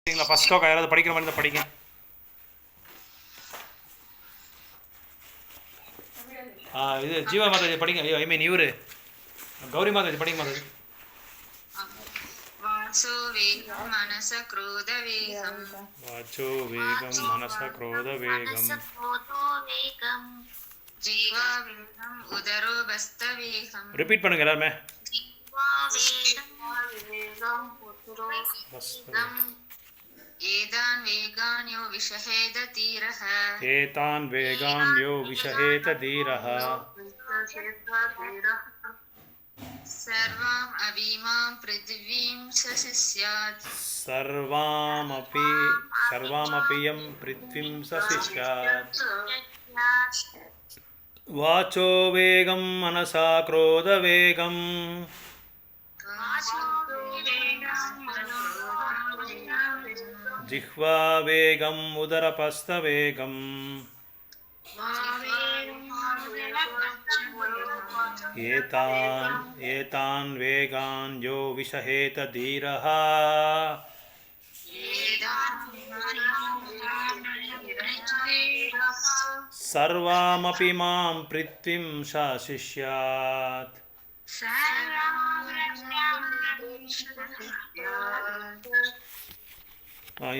சரிங்களா? ஃபர்ஸ்ட் ஸ்லோகா யாராவது படிக்கிற மாதிரி இருந்தால் படிங்க. இது ஜீவா மாதாஜி படிங்க. ஐ மீன் இவரு கௌரி மாதாஜி படிங்க மாதாஜி. वाचो वेगं मनस क्रोधवेगं वाचो वेगं मनस क्रोधवेगं जीवा वेगं उदरो बस्तवेगं ரிப்பீட் பண்ணுங்க எல்லாருமே. एतान् वेगान् यो विषहेद धीरः एतान् वेगान् यो विषहेत धीरः सर्वाम् अवीमां पृथिवीं शशिष्यात् सर्वामपि यं पृथ्वीं सशिष्यात् वाचो वेगं मनसा क्रोधवेगं जिह्वा वेगम् उदरपस्थवेगम् एतान् वेगान् यो विषहेत धीरः सर्वामपि मां पृथ्वीं शासिष्यात्.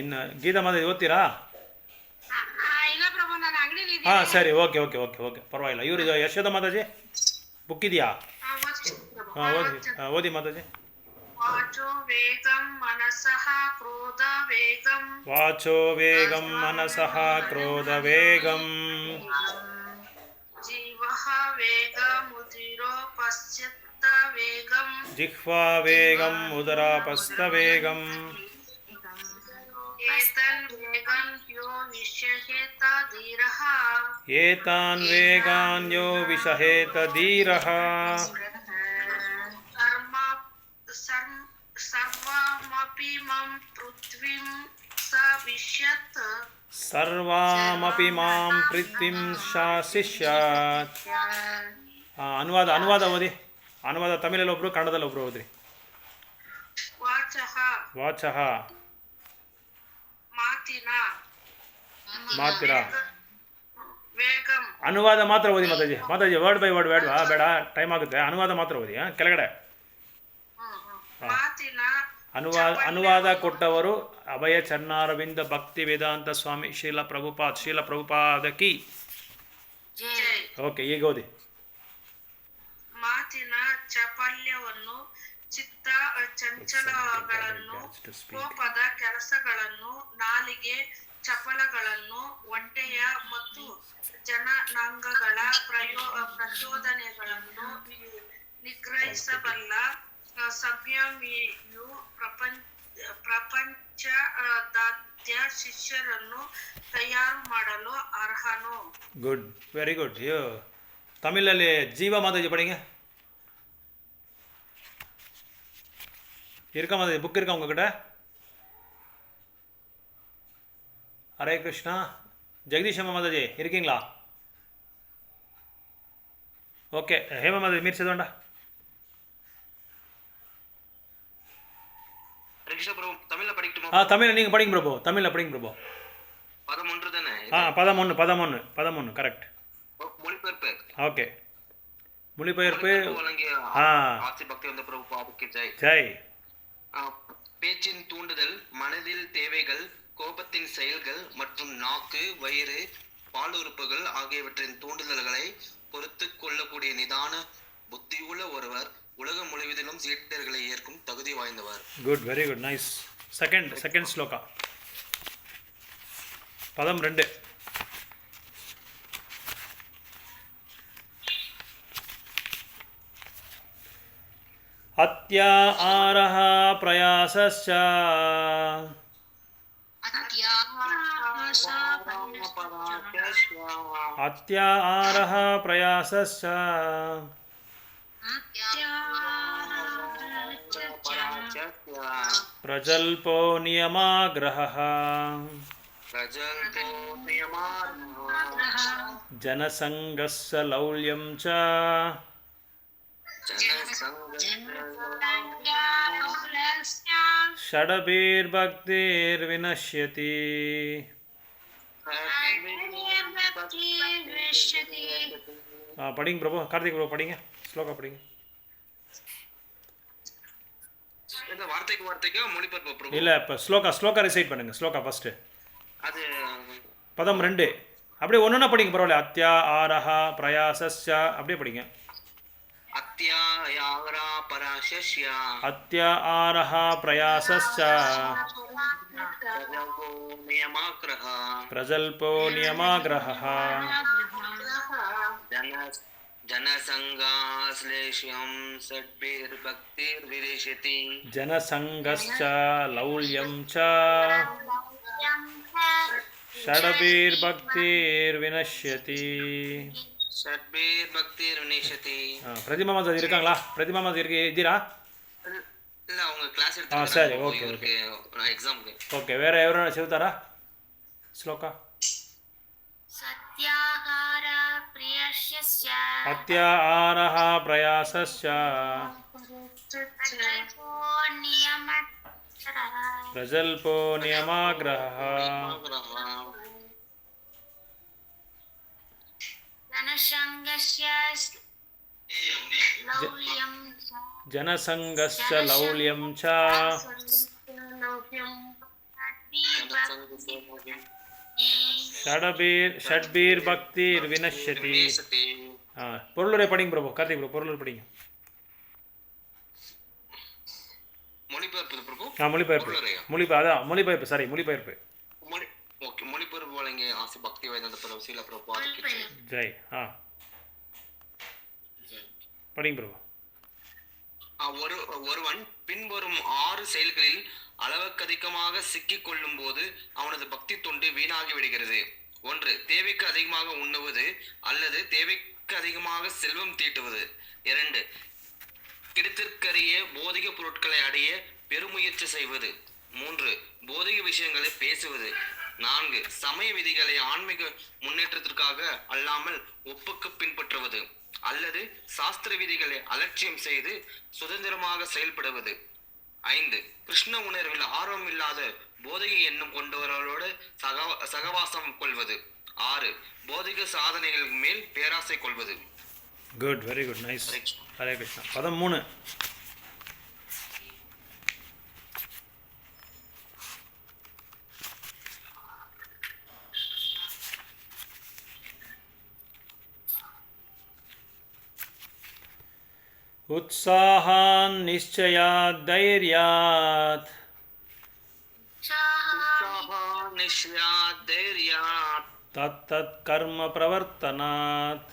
ಇನ್ನು ಗೀತಾ ಮಾತಾಜಿ ಓದ್ತೀರಾ? ಹಾಂ ಸರಿ, ಓಕೆ ಓಕೆ ಓಕೆ ಓಕೆ ಪರವಾಗಿಲ್ಲ. ಇವರು ಯಶೋಧ ಮಾತಾಜಿ ಬುಕ್ ಇದೆಯಾ? ಹಾಂ ಓದಿ ಮಾತಾಜಿ. वाचो वेगं मनसः क्रोधवेगं वाचो वेगं मनसः क्रोधवेगं जीवः वेगमुदिरो पश्यत्तवेगं जिह्वा वेगम् उदरापस्थवेगम् एतन् वेगं यो विषहेत धीरः एतान् वेगान् यो विषहेत धीरः सर्वामपि मां पृथ्वीं सविष्यत् सर्वामपि मां पृथ्वीं शासिष्यात्. ಅನುವಾದ ಓದಿ. ಅನುವಾದ ತಮಿಳಲ್ಲಿ ಒಬ್ರು, ಕನ್ನಡದಲ್ಲಿ ಒಬ್ರು ಓದ್ರಿ. ವಾಚಃ ಮಾತಿರ. ಅನುವಾದ ಮಾತ್ರ ಓದಿ Mataji. Mataji word by word ಬೇಡ, ಟೈಮ್ ಆಗುತ್ತೆ. ಅನುವಾದ ಮಾತ್ರ ಓದಿ. ಕೆಳಗಡೆ ಅನುವಾದ ಕೊಟ್ಟವರು ಅಭಯ ಚನ್ನಾರವಿಂದ ಭಕ್ತಿ ವೇದಾಂತ ಸ್ವಾಮಿ ಶೀಲ ಪ್ರಭುಪಾದ ಕಿ. ಓಕೆ, ಈಗ ಓದಿ. ಮಾತಿನ ಚಾಪಲ್ಯವನ್ನು, ಚಿತ್ತ ಚಂಚಲಗಳನ್ನು, ಕೋಪದ ಕೆಲಸಗಳನ್ನು, ನಾಲಿಗೆ ಚಪಲಗಳನ್ನು, ಒಂಟೆಯ ಮತ್ತು ಜನನಾಂಗಗಳ ಪ್ರಚೋದನೆಗಳನ್ನು ನಿಗ್ರಹಿಸಬಲ್ಲ ಸಂಯಮಿಯು ಪ್ರಪಂಚದಾದ್ಯ ಶಿಷ್ಯರನ್ನು ತಯಾರು ಮಾಡಲು ಅರ್ಹನು. Good, very good. ತಮಿಳಲ್ಲಿ ಜೀವ ಮಾತಾಜಿ படிங்க. இருக்கா மாதாஜி? புக் இருக்கா உங்ககிட்ட? ஹரே கிருஷ்ணா. ஜெகதீஷ் அம்மா மாதாஜி இருக்கீங்களா? ஓகே, ஹேமா மாதாஜி மீர் சேதோண்டா. தமிழ் நீங்கள் படிங்க பிரபு. தமிழில் படிங்க பிரபு. 11 தானே? 11 கரெக்ட். மொழிபெயர்ப்பு. ஓகே, மொழிபெயர்ப்பு. ஜெய். பேச்சின் தூண்டுதல், மனதில் தேவைகள், கோபத்தின் செயல்கள் மற்றும் நாக்கு, வயிறு, பாலுறுப்புகள் ஆகியவற்றின் தூண்டுதல்களை பொறுத்து கொள்ளக்கூடிய நிதான புத்தியுள்ள ஒருவர் உலகம் முழுவதிலும் சீடர்களை ஏற்கும் தகுதி வாய்ந்தவர். Good, very good, nice. Second shloka, பதம் 2. அத்யா ஆரஹ பிரயாசஸ்ச அத்யா ஆரஹ பிரயாசஸ்ச प्रजल्पो नियमाग्रहः जनसङ्गस्य लौल्यं च षडभिर्भक्तिर्विनश्यति படிங்க பிரபு, கார்த்திக் பிரபு படிங்க, ஸ்லோகா படிங்க. இந்த வார்த்தைக்கு வார்த்தைக்கு மொழிபெயர்ப்பு பிரபு. இல்லை, இப்போ ஸ்லோகா ரிசைட் பண்ணுங்க. ஸ்லோகா ஃபஸ்ட்டு அது பதம் 2 அப்படியே ஒன்றுனா படிங்க, பரவாயில்ல. அத்யா ஆரஹா பிரயாசஸ்ய அப்படியே படிங்க. அத்யாயாரா பராசஸ்ய அத்யா ஆரஹா பிரயாசஸ்ய நியமாக்ரஹ பிரஜல்போ நியமாக்ரஹः जनसङ्गाश्लेष्यं षड्भिर्भक्तिर्विरेशति जनसङ्गश्च लौल्यं च षडभिर्भक्तिर्विनश्यति. षड्भिर्भक्तिर्विनश्यति. பிரதிமா மாதம் இருக்காங்களா? பிரதிமா மாதம் இருக்கீரா? இல்லை, அவங்க கிளாஸ் எடுத்து. சரி, ஓகே ஓகே எக்ஸாமுக்கு. ஓகே, வேற ఎవరైనా చెబుతారా శ్లోకా? అత్యాహారః ప్రయాసస్య ప్రజల్పో నియమాగ్రహः जनसङ्गस्य लौल्यं च षड्भिर्भक्तिर्विनश्यति. பொருளுரை படிங்க பிரபு, கார்த்திக் பிரபு பொருளுரை படிங்க. மொழிபெயர்ப்பு பிரபு. மொழிபெயர்ப்பு சாரி, மொழிபெயர்ப்பு. ஓகே, மொழிபெயர்ப்பு வழங்கிய ஆசி பக்தி வேதாந்த பிரபு சீல பிரபு ஜெய். படிங்க பிரபு. ஒருவன் பின்வரும் 6 செயல்களில் அளவுக்கு அதிகமாக சிக்கிக் கொள்ளும் போது அவனது பக்தி தொண்டு வீணாகி விடுகிறது. 1. தேவைக்கு அதிகமாக உண்ணுவது அல்லது தேவைக்கு அதிகமாக செல்வம் தீட்டுவது. 2. கிடைத்திற்கரிய போதிக பொருட்களை அடைய பெருமுயற்சி செய்வது. 3. போதிக விஷயங்களை பேசுவது. 4. சமய விதிகளை ஆன்மீக முன்னேற்றத்திற்காக அல்லாமல் ஒப்புக்கு பின்பற்றுவது அல்லது சாஸ்திர விதிகளை அலட்சியம் செய்து சுதந்திரமாக செயல்படுவது. 5. கிருஷ்ண உணர்வில் ஆர்வம் இல்லாத போதிகை எண்ணம் கொண்டவர்களோடு சகவாசம் கொள்வது. 6. போதிக சாதனைகள் மேல் பேராசை கொள்வது. Good, very good, nice. Hare Krishna. பதம் 3. उत्साहान् निश्चयात् धैर्यात् तत्तत् कर्म प्रवर्तनात्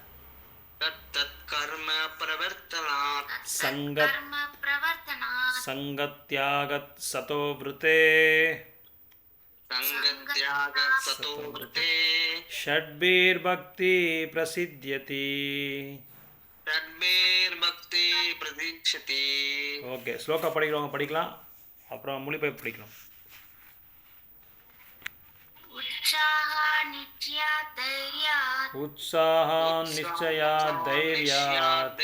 संगत्यागत् सतो वृते षड्भिर्भक्ति प्रसिद्ध्यति. ஓகே, ஸ்லோகா படிக்கிறவங்க படிக்கலாம், அப்புறம் மொழிபெயர்ப்பு படிக்கலாம். उत्साहान् निश्चयात् धैर्यात्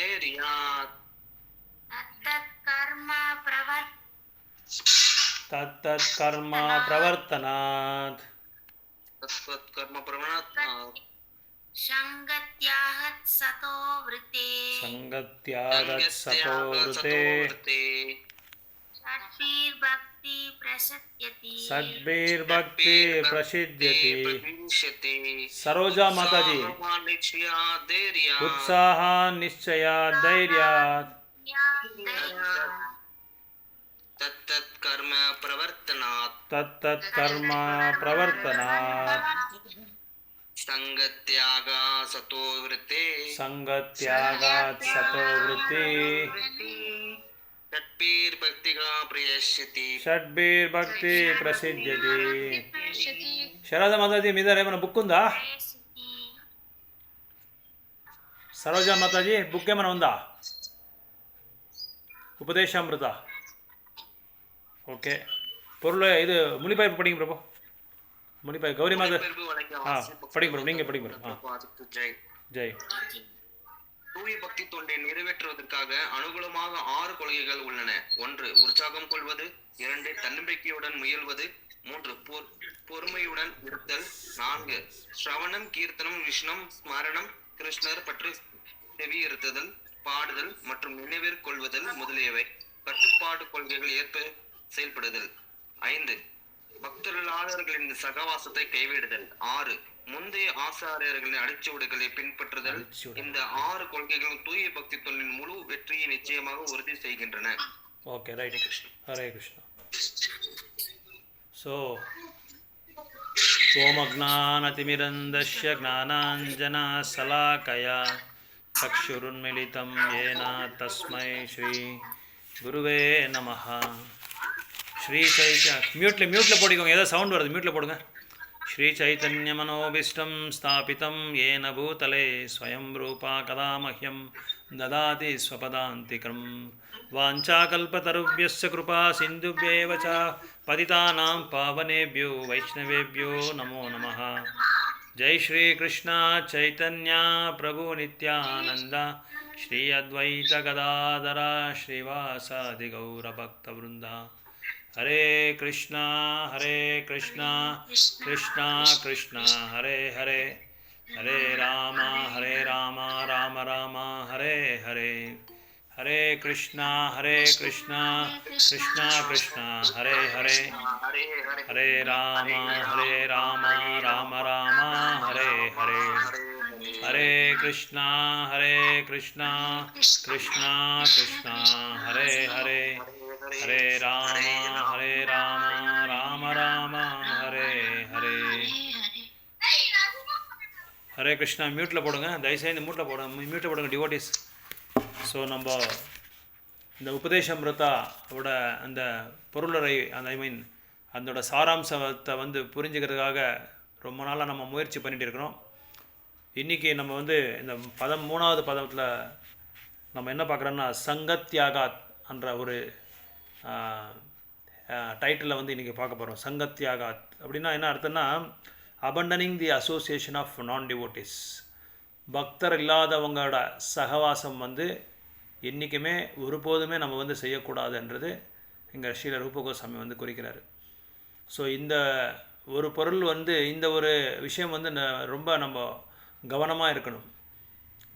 तत्तत् कर्म प्रवर्तनात् संगत्यागत् सतो वृते षड्भिर्भक्ति प्रसिद्ध्यति. सरोजा माताजी. उत्साहान् निश्चयात् धैर्यात् तत्तत् कर्म प्रवर्तनात् संगत्यागात् सतो वृते षड्भिर्भक्ति प्रसिद्ध्यति. శారదా మాతాజీ, మీ దగ్గర ఏమైనా బుక్ ఉందా? సరోజా మాతాజీ, బుక్ ఏమైనా ఉందా? ఉపదేశామృత. ఓకే, பொருள் இது மொழிபெயர்ப்பு படிங்க பிரபு. மொழிபெயர்ப்பு கௌரி மாதா படிங்க பிரபு, நீங்கள் படிங்க பிரபு. ஜெய். தூய பக்தி தொண்டை நிறைவேற்றுவதற்காக அனுகூலமாக 6 கொள்கைகள் உள்ளன. 1. உற்சாகம் கொள்வது. 2. தன்னம்பிக்கையுடன் முயல்வது. 3. பொறுமையுடன் இருத்தல். 4. ஸ்ரவணம், கீர்த்தனம், விஷ்ணம், ஸ்மரணம், கிருஷ்ணர் பற்றி செவி இருத்தல், பாடுதல் மற்றும் நினைவிற்கொள்வதல் முதலியவை. கட்டுப்பாடு கொள்கைகள் ஏற்ப செயல்படுதல். 5. பக்தர்களாளர்களின் சகவாசத்தை கைவிடுதல். 6. முந்தைய ஆசாரியர்களின் அடிச்சுவடுகளை பின்பற்றுதல். இந்த 6 கொள்கைகளும் தூய பக்தி தொண்டின் முழு வெற்றியை நிச்சயமாக உறுதி செய்கின்றன. Okay, right. Hare Krishna. So ஓமக்ஞானதிமிரந்தஸ்ய ஞானாஞ்சனசலாகயா சக்ஷுருன்மிலிதம் ஏன தஸ்மை ஸ்ரீ குருவே நமஹ. ஸ்ரீ மியூட்டில் போட்டுக்கோங்க, ஏதோ சவுண்ட் வருது, மியூட்டில் போடுங்க. ஸ்ரீ சைத்தன்ய மனோபீஷ்டம் ஸ்தாபிதம் ஏன பூதலே ஸ்வயம் ரூபா கதா மஹ்யம் ததாதி ஸ்வபதாந்திகம். வாஞ்சாகல்பதருभ्यश्च कृपा सिन्धुभ्येव च पतितानां पावनेभ्यो वैष्णवेभ्यो नमो नमः. जय श्री कृष्ण चैतन्य प्रभु नित्यानंद श्री अद्वैत गदाधर श्रीवासादि गौरभक्तवृंद. हरे कृष्णा कृष्णा कृष्णा हरे हरे, हरे राम राम राम हरे हरे. हरे कृष्णा कृष्णा कृष्णा हरे हरे, हरे राम राम राम हरे हरे. हरे कृष्णा कृष्णा कृष्णा हरे हरे, हरे राम राम राम हरे हरे. हरे कृष्णा. மியூட்டில் போடுங்க, தயவுசெய்து மியூட்டில் போடுங்க டிவோட்டிஸ். ஸோ நம்ம இந்த உபதேசமிருதாவோட அந்த பொருளரை அதோட சாராம்சத்தை வந்து புரிஞ்சுக்கிறதுக்காக ரொம்ப நாளாக நம்ம முயற்சி பண்ணிகிட்டு இருக்கிறோம். இன்றைக்கி நம்ம வந்து இந்த 13வது பதத்தில் நம்ம என்ன பார்க்குறோன்னா சங்கத்யாகாத் என்ற ஒரு டைட்டிலில் வந்து இன்றைக்கி பார்க்க போகிறோம். சங்கத்யாகாத் அப்படின்னா என்ன அர்த்தம்னா அபண்டனிங் தி அசோசியேஷன் ஆஃப் நான் டிவோட்டிஸ். பக்தர் இல்லாதவங்களோட சகவாசம் வந்து என்றைக்குமே ஒருபோதுமே நம்ம வந்து செய்யக்கூடாதுன்றது இங்கே ஸ்ரீல ரூப கோஸ்வாமி வந்து குறிக்கிறார். ஸோ இந்த ஒரு பொருள் வந்து இந்த ஒரு விஷயம் வந்து ரொம்ப நம்ம கவனமாக இருக்கணும்,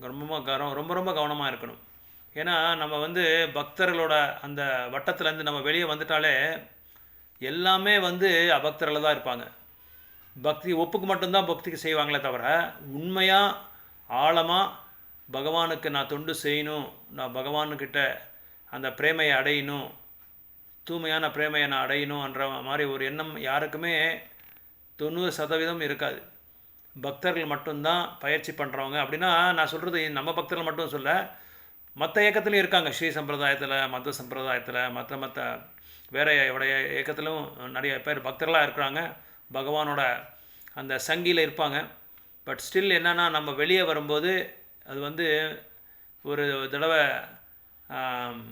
ரொம்ப கவனமாக இருக்கணும். ஏன்னா நம்ம வந்து பக்தர்களோட அந்த வட்டத்துலேருந்து நம்ம வெளியே வந்துட்டாலே எல்லாமே வந்து அபக்தர்கள் தான் இருப்பாங்க. பக்தி ஒப்புக்கு மட்டும்தான் பக்திக்கு செய்வாங்களே தவிர உண்மையாக ஆழமாக பகவானுக்கு நான் தொண்டு செய்யணும், நான் பகவானுக்கிட்ட அந்த பிரேமையை அடையணும், தூய்மையான பிரேமையை நான் அடையணுன்ற மாதிரி ஒரு எண்ணம் யாருக்குமே 90% இருக்காது. பக்தர்கள் மட்டும்தான் பயிற்சி பண்ணுறவங்க. அப்படின்னா நான் சொல்கிறது நம்ம பக்தர்கள் மட்டும் சொல்ல, மற்ற இயக்கத்துலையும் இருக்காங்க. ஸ்ரீ சம்பிரதாயத்தில், மற்ற சம்பிரதாயத்தில், மற்ற வேறு இயக்கத்திலும் நிறைய பேர் பக்தர்களாக இருக்கிறாங்க, பகவானோட அந்த சங்கியில் இருப்பாங்க. பட் ஸ்டில் என்னென்னா நம்ம வெளியே வரும்போது அது வந்து ஒரு தடவை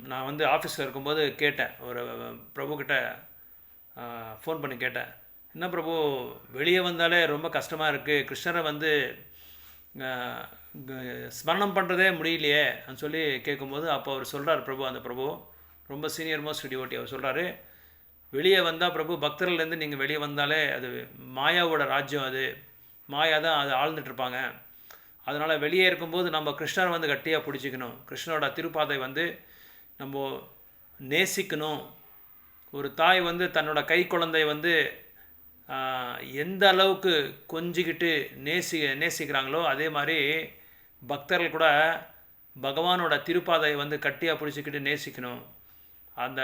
நான் வந்து ஆஃபீஸில் இருக்கும்போது கேட்டேன், ஒரு பிரபுக்கிட்ட ஃபோன் பண்ணி கேட்டேன், என்ன பிரபு வெளியே வந்தாலே ரொம்ப கஷ்டமாக இருக்குது, கிருஷ்ணரை வந்து ஸ்மரணம் பண்ணுறதே முடியலையே அப்படின்னு சொல்லி கேட்கும்போது அப்போ அவர் சொல்கிறார், பிரபு அந்த பிரபு ரொம்ப சீனியர் மோஸ்ட் டிவோட்டி, அவர் சொல்கிறாரு, வெளியே வந்தால் பிரபு பக்தர்கள்லேருந்து நீங்கள் வெளியே வந்தாலே அது மாயாவோட ராஜ்யம், அது மாயா தான் அது ஆழ்ந்துட்டுருப்பாங்க. அதனால் வெளியே இருக்கும்போது நம்ம கிருஷ்ணரை வந்து கட்டியாக பிடிச்சிக்கணும், கிருஷ்ணரோட திருப்பாதை வந்து நம்ம நேசிக்கணும். ஒரு தாய் வந்து தன்னோட கை குழந்தை வந்து எந்த அளவுக்கு கொஞ்சிக்கிட்டு நேசிக்கிறாங்களோ அதே மாதிரி பக்தர்கள் கூட பகவானோட திருப்பாதையை வந்து கட்டியாக பிடிச்சிக்கிட்டு நேசிக்கணும். அந்த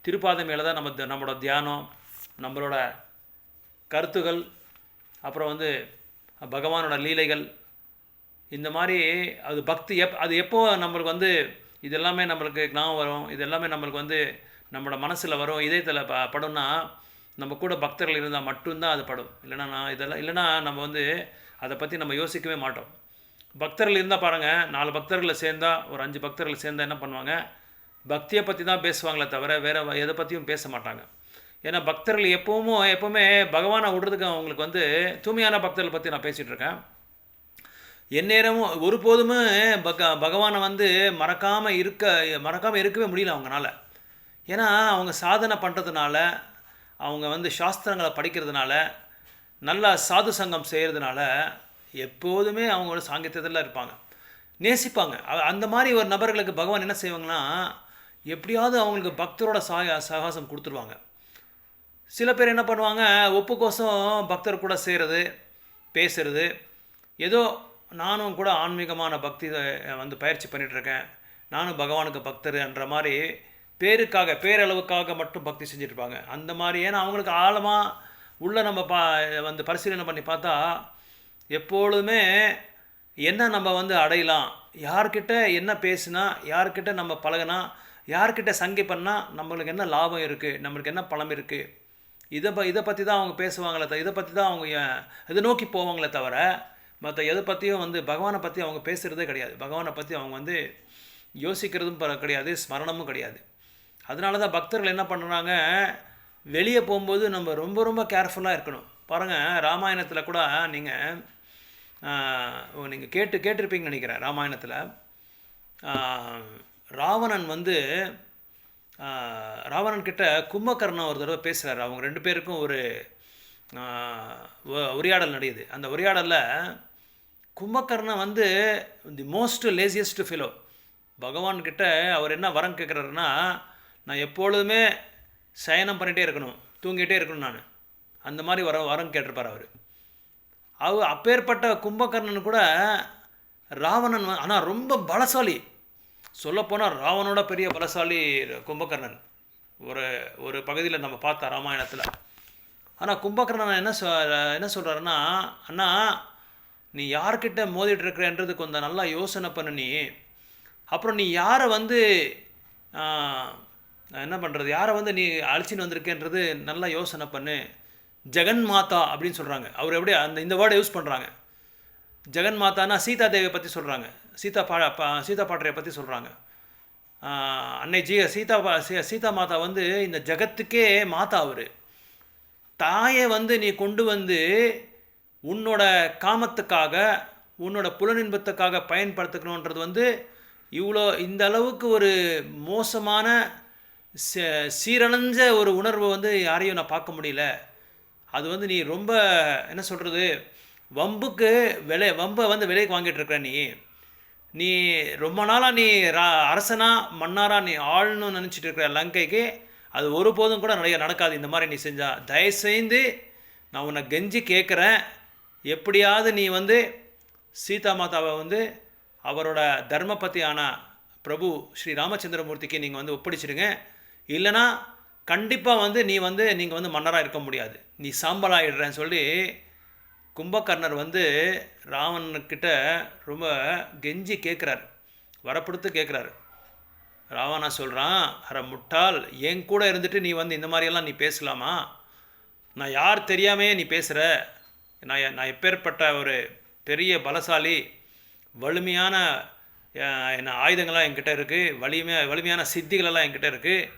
திருப்பாதை மேலே தான் நம்மளோட தியானம், நம்மளோட கருத்துகள், அப்புறம் வந்து பகவானோட லீலைகள், இந்த மாதிரி அது பக்தி அது எப்போ நம்மளுக்கு வந்து இதெல்லாமே நம்மளுக்கு ஞாபகம் வரும், இதெல்லாமே நம்மளுக்கு வந்து நம்மளோட மனசில் வரும், இதயத்தில் படும்னா நம்ம கூட பக்தர்கள் இருந்தால் மட்டும்தான் அது படும். இல்லைன்னா நம்ம வந்து அதை பற்றி நம்ம யோசிக்கவே மாட்டோம். பக்தர்கள் இருந்தால் பாருங்கள், 4 பக்தர்களை சேர்ந்தால், ஒரு 5 பக்தர்களை சேர்ந்தால் என்ன பண்ணுவாங்க, பக்தியை பற்றி தான் பேசுவாங்களே தவிர வேறு எதை பற்றியும் பேச மாட்டாங்க. ஏன்னா பக்தர்கள் எப்போவுமே பகவானை விடுறதுக்கு அவங்களுக்கு வந்து தூய்மையான பக்தர்களை பற்றி நான் பேசிகிட்டு இருக்கேன். எந்நேரமும் ஒருபோதுமே பகவானை வந்து மறக்காமல் இருக்கவே முடியல அவங்கனால. ஏன்னா அவங்க சாதனை பண்ணுறதுனால, அவங்க வந்து சாஸ்திரங்களை படிக்கிறதுனால, நல்லா சாது சங்கம் செய்கிறதுனால எப்போதுமே அவங்களோட சாங்கியத்தில் இருப்பாங்க, நேசிப்பாங்க. அந்த மாதிரி ஒரு நபர்களுக்கு பகவான் என்ன செய்வாங்கன்னா, எப்படியாவது அவங்களுக்கு பக்தரோட சகாசம் கொடுத்துருவாங்க. சில பேர் என்ன பண்ணுவாங்க, ஒப்புக்கோசம் பக்தர் கூட செய்கிறது, பேசுகிறது, ஏதோ நானும் கூட ஆன்மீகமான பக்தி வந்து பயிற்சி பண்ணிகிட்ருக்கேன், நானும் பகவானுக்கு பக்தர்ன்ற மாதிரி பேரளவுக்காக மட்டும் பக்தி செஞ்சுட்ருப்பாங்க. அந்த மாதிரி ஏன்னா அவங்களுக்கு ஆழமாக உள்ள நம்ம வந்து பரிசீலனை பண்ணி பார்த்தா எப்பொழுதுமே என்ன நம்ம வந்து அடையலாம், யார்கிட்ட என்ன பேசுனா, யார்கிட்ட நம்ம பழகினா, யார்கிட்ட சங்கி பண்ணால் நம்மளுக்கு என்ன லாபம் இருக்குது, நம்மளுக்கு என்ன பலம் இருக்குது, இதை பற்றி தான் அவங்க பேசுவாங்களே தவிர, இதை பற்றி தான் அவங்க இதை நோக்கி போவாங்களே தவிர மற்ற எதை பற்றியும் வந்து பகவானை பற்றி அவங்க பேசுகிறதே கிடையாது. பகவானை பற்றி அவங்க வந்து யோசிக்கிறதும் கிடையாது, ஸ்மரணமும் கிடையாது. அதனால தான் பக்தர்கள் என்ன பண்ணுறாங்க, வெளியே போகும்போது நம்ம ரொம்ப ரொம்ப கேர்ஃபுல்லாக இருக்கணும். பாருங்கள், ராமாயணத்தில் கூட நீங்கள் கேட்டிருப்பீங்கன்னு நினைக்கிறேன். ராமாயணத்தில் ராவணன் வந்து ராவணன் கிட்ட கும்பகர்ணன் ஒரு தடவை பேசுகிறார். அவங்க 2 பேருக்கும் ஒரு உரையாடல் நடக்குது. அந்த உரையாடலில் கும்பகர்ணன் வந்து தி மோஸ்ட் லேசியஸ்ட் ஃபெலோ. பகவான்கிட்ட அவர் என்ன வரம் கேட்குறாருன்னா, நான் எப்பொழுதுமே சயனம் பண்ணிகிட்டே இருக்கணும், தூங்கிட்டே இருக்கணும், நான் அந்த மாதிரி வரம் கேட்டிருப்பார் அவர். அப்பேற்பட்ட கும்பகர்ணன் கூட ராவணன் ஆனால் ரொம்ப பலசாலி. சொல்லப்போனால் ராவனோட பெரிய பலசாலி கும்பகர்ணன் ஒரு பகுதியில் நம்ம பார்த்தா ராமாயணத்தில். ஆனால் கும்பகர்ணன் என்ன சொல்கிறாருன்னா, அண்ணா நீ யார்கிட்ட மோதிட்டு இருக்கிறன்றது கொஞ்சம் நல்லா யோசனை பண்ணு நீ. அப்புறம் நீ யாரை வந்து என்ன பண்ணுறது, யாரை வந்து நீ அழிச்சின்னு வந்திருக்கேன்றது நல்லா யோசனை பண்ணு. ஜெகன் மாதா அப்படின்னு சொல்கிறாங்க. அவர் எப்படி இந்த வேர்டை யூஸ் பண்ணுறாங்க. ஜெகன் மாதானா சீதா தேவியை பற்றி சொல்கிறாங்க, சீதா பாட்டரையை பற்றி சொல்கிறாங்க. அன்னை சீதா மாதா வந்து இந்த ஜகத்துக்கே மாதா. அவர் தாயை வந்து நீ கொண்டு வந்து உன்னோட காமத்துக்காக, உன்னோட புலனின்பத்துக்காக பயன்படுத்திக்கணுன்றது வந்து இந்த அளவுக்கு ஒரு மோசமான சீரழிஞ்ச ஒரு உணர்வு வந்து யாரையும் நான் பார்க்க முடியல. அது வந்து நீ ரொம்ப என்ன சொல்கிறது, வம்பை வந்து விலைக்கு வாங்கிட்டு இருக்கிற நீ ரொம்ப நாளாக நீ அரசனா மன்னாரா நீ ஆளணும்னு நினச்சிட்டு இருக்கிற லங்கைக்கு அது ஒருபோதும் கூட நடக்காது. இந்த மாதிரி நீ செஞ்சா தயவுசெய்து நான் உன்னை கெஞ்சி கேட்குறேன், எப்படியாவது நீ வந்து சீதா மாதாவை வந்து அவரோட தர்மபதியான பிரபு ஸ்ரீ ராமச்சந்திரமூர்த்திக்கு நீங்கள் வந்து ஒப்படைச்சிடுங்க. இல்லைனா கண்டிப்பாக வந்து நீங்கள் வந்து மன்னராக இருக்க முடியாது, நீ சாம்பலாயிடுறேன்னு சொல்லி கும்பகர்ணர் வந்து ராவணன்கிட்ட ரொம்ப கெஞ்சி கேட்குறாரு, வரப்படுத்து கேட்குறாரு. ராவணா சொல்கிறான், அரை முட்டாள், என் கூட இருந்துட்டு நீ வந்து இந்த மாதிரியெல்லாம் நீ பேசலாமா? நான் யார் தெரியாமையே நீ பேசுகிற? நான் எப்பேற்பட்ட ஒரு பெரிய பலசாலி, வலிமையான ஆயுதங்கள்லாம் என்கிட்ட இருக்குது, வலிமையான சித்திகளெல்லாம் என்கிட்ட இருக்குது.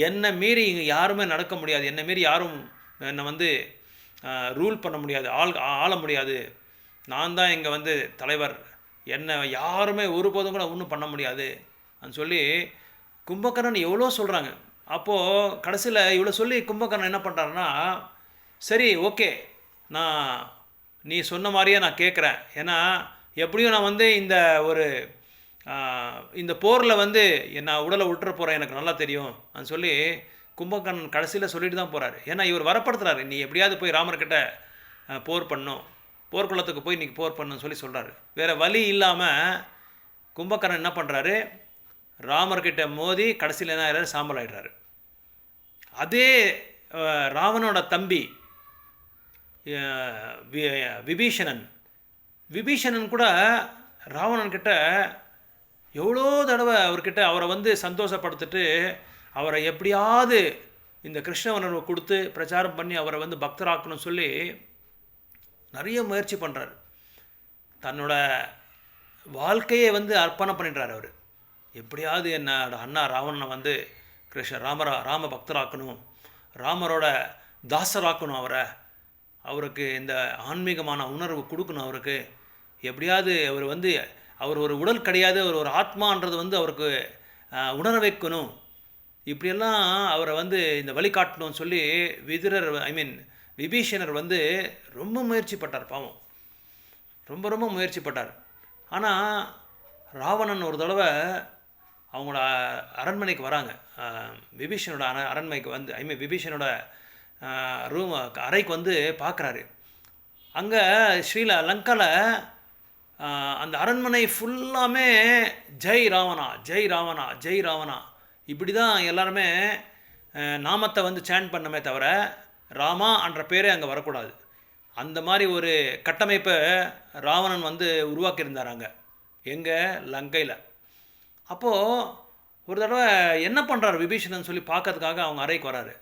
என்னை மீறி இங்கே யாருமே நடக்க முடியாது, என்னை மீறி யாரும் என்னை வந்து ரூல் பண்ண முடியாது, ஆள முடியாது. நான் தான் இங்கே வந்து தலைவர், என்னை யாருமே ஒருபோதும் கூட ஒன்றும் பண்ண முடியாது அப்படின்னு சொல்லி கும்பகர்ணன் எவ்வளோ சொல்கிறாங்க. அப்போது கடைசியில் இவ்வளோ சொல்லி கும்பகர்ணன் என்ன பண்ணுறாருன்னா, சரி ஓகே, நீ சொன்ன மாதிரியே நான் கேட்குறேன். ஏன்னா எப்படியும் நான் வந்து இந்த போரில் வந்து நான் உடலை விட்டுற போகிறேன், எனக்கு நல்லா தெரியும் அப்படின்னு சொல்லி கும்பகர்ணன் கடைசியில் சொல்லிட்டு தான் போகிறாரு. ஏன்னா இவர் வரப்படுத்துகிறாரு, நீ எப்படியாவது போய் ராமர்கிட்ட போர் பண்ணும், போர்க்குளத்துக்கு போய் இன்றைக்கி போர் பண்ணுன்னு சொல்லி சொல்கிறாரு. வேறு வழி இல்லாமல் கும்பகர்ணன் என்ன பண்ணுறாரு, ராமர்கிட்ட மோதி கடைசியில் என்ன ஆகிறாரு, சாம்பல் ஆகிடுறாரு. அதே ராவனோட தம்பி விபீஷணன் கூட ராவணன்கிட்ட எவ்வளோ தடவை அவரை வந்து சந்தோஷப்படுத்திட்டு அவரை எப்படியாவது இந்த கிருஷ்ண உணர்வை கொடுத்து பிரச்சாரம் பண்ணி அவரை வந்து பக்தராக்கணும்னு சொல்லி நிறைய முயற்சி பண்ணுறாரு. தன்னோட வாழ்க்கையை வந்து அர்ப்பணம் பண்ணிடுறாரு. அவர் எப்படியாவது என்னோட அண்ணா ராவணனை வந்து ராம பக்தராக்கணும், ராமரோட தாசராக்கணும், அவருக்கு இந்த ஆன்மீகமான உணர்வு கொடுக்கணும் அவருக்கு, எப்படியாவது அவர் வந்து அவர் ஒரு உடல் கிடையாது, அவர் ஒரு ஆத்மான்றது வந்து அவருக்கு உணர வைக்கணும், இப்படியெல்லாம் அவரை வந்து இந்த வழிகாட்டணும்னு சொல்லி விபீஷணர் வந்து ரொம்ப முயற்சி பட்டார். பாவம், ரொம்ப ரொம்ப முயற்சி பட்டார். ஆனால் ராவணன் ஒரு தடவை அவங்களோட அரண்மனைக்கு வராங்க. விபீஷனோட அரண்மனைக்கு வந்து விபீஷனோட அறைக்கு வந்து பார்க்குறாரு. அங்கே லங்காவில் அந்த அரண்மனை ஃபுல்லாமே ஜெய் ராவணா, ஜெய் ராவணா, ஜெய் ராவணா, இப்படி தான் எல்லாருமே நாமத்தை வந்து சேண்ட் பண்ணமே தவிர ராமா என்ற பேரே அங்கே வரக்கூடாது. அந்த மாதிரி ஒரு கட்டமைப்பை ராவணன் வந்து உருவாக்கியிருந்தார் அங்கே, எங்கே லங்கையில். அப்போது ஒரு தடவை என்ன பண்ணுறாரு விபீஷணன் சொல்லி பார்க்கறதுக்காக அவங்க அறைக்கு வராரு.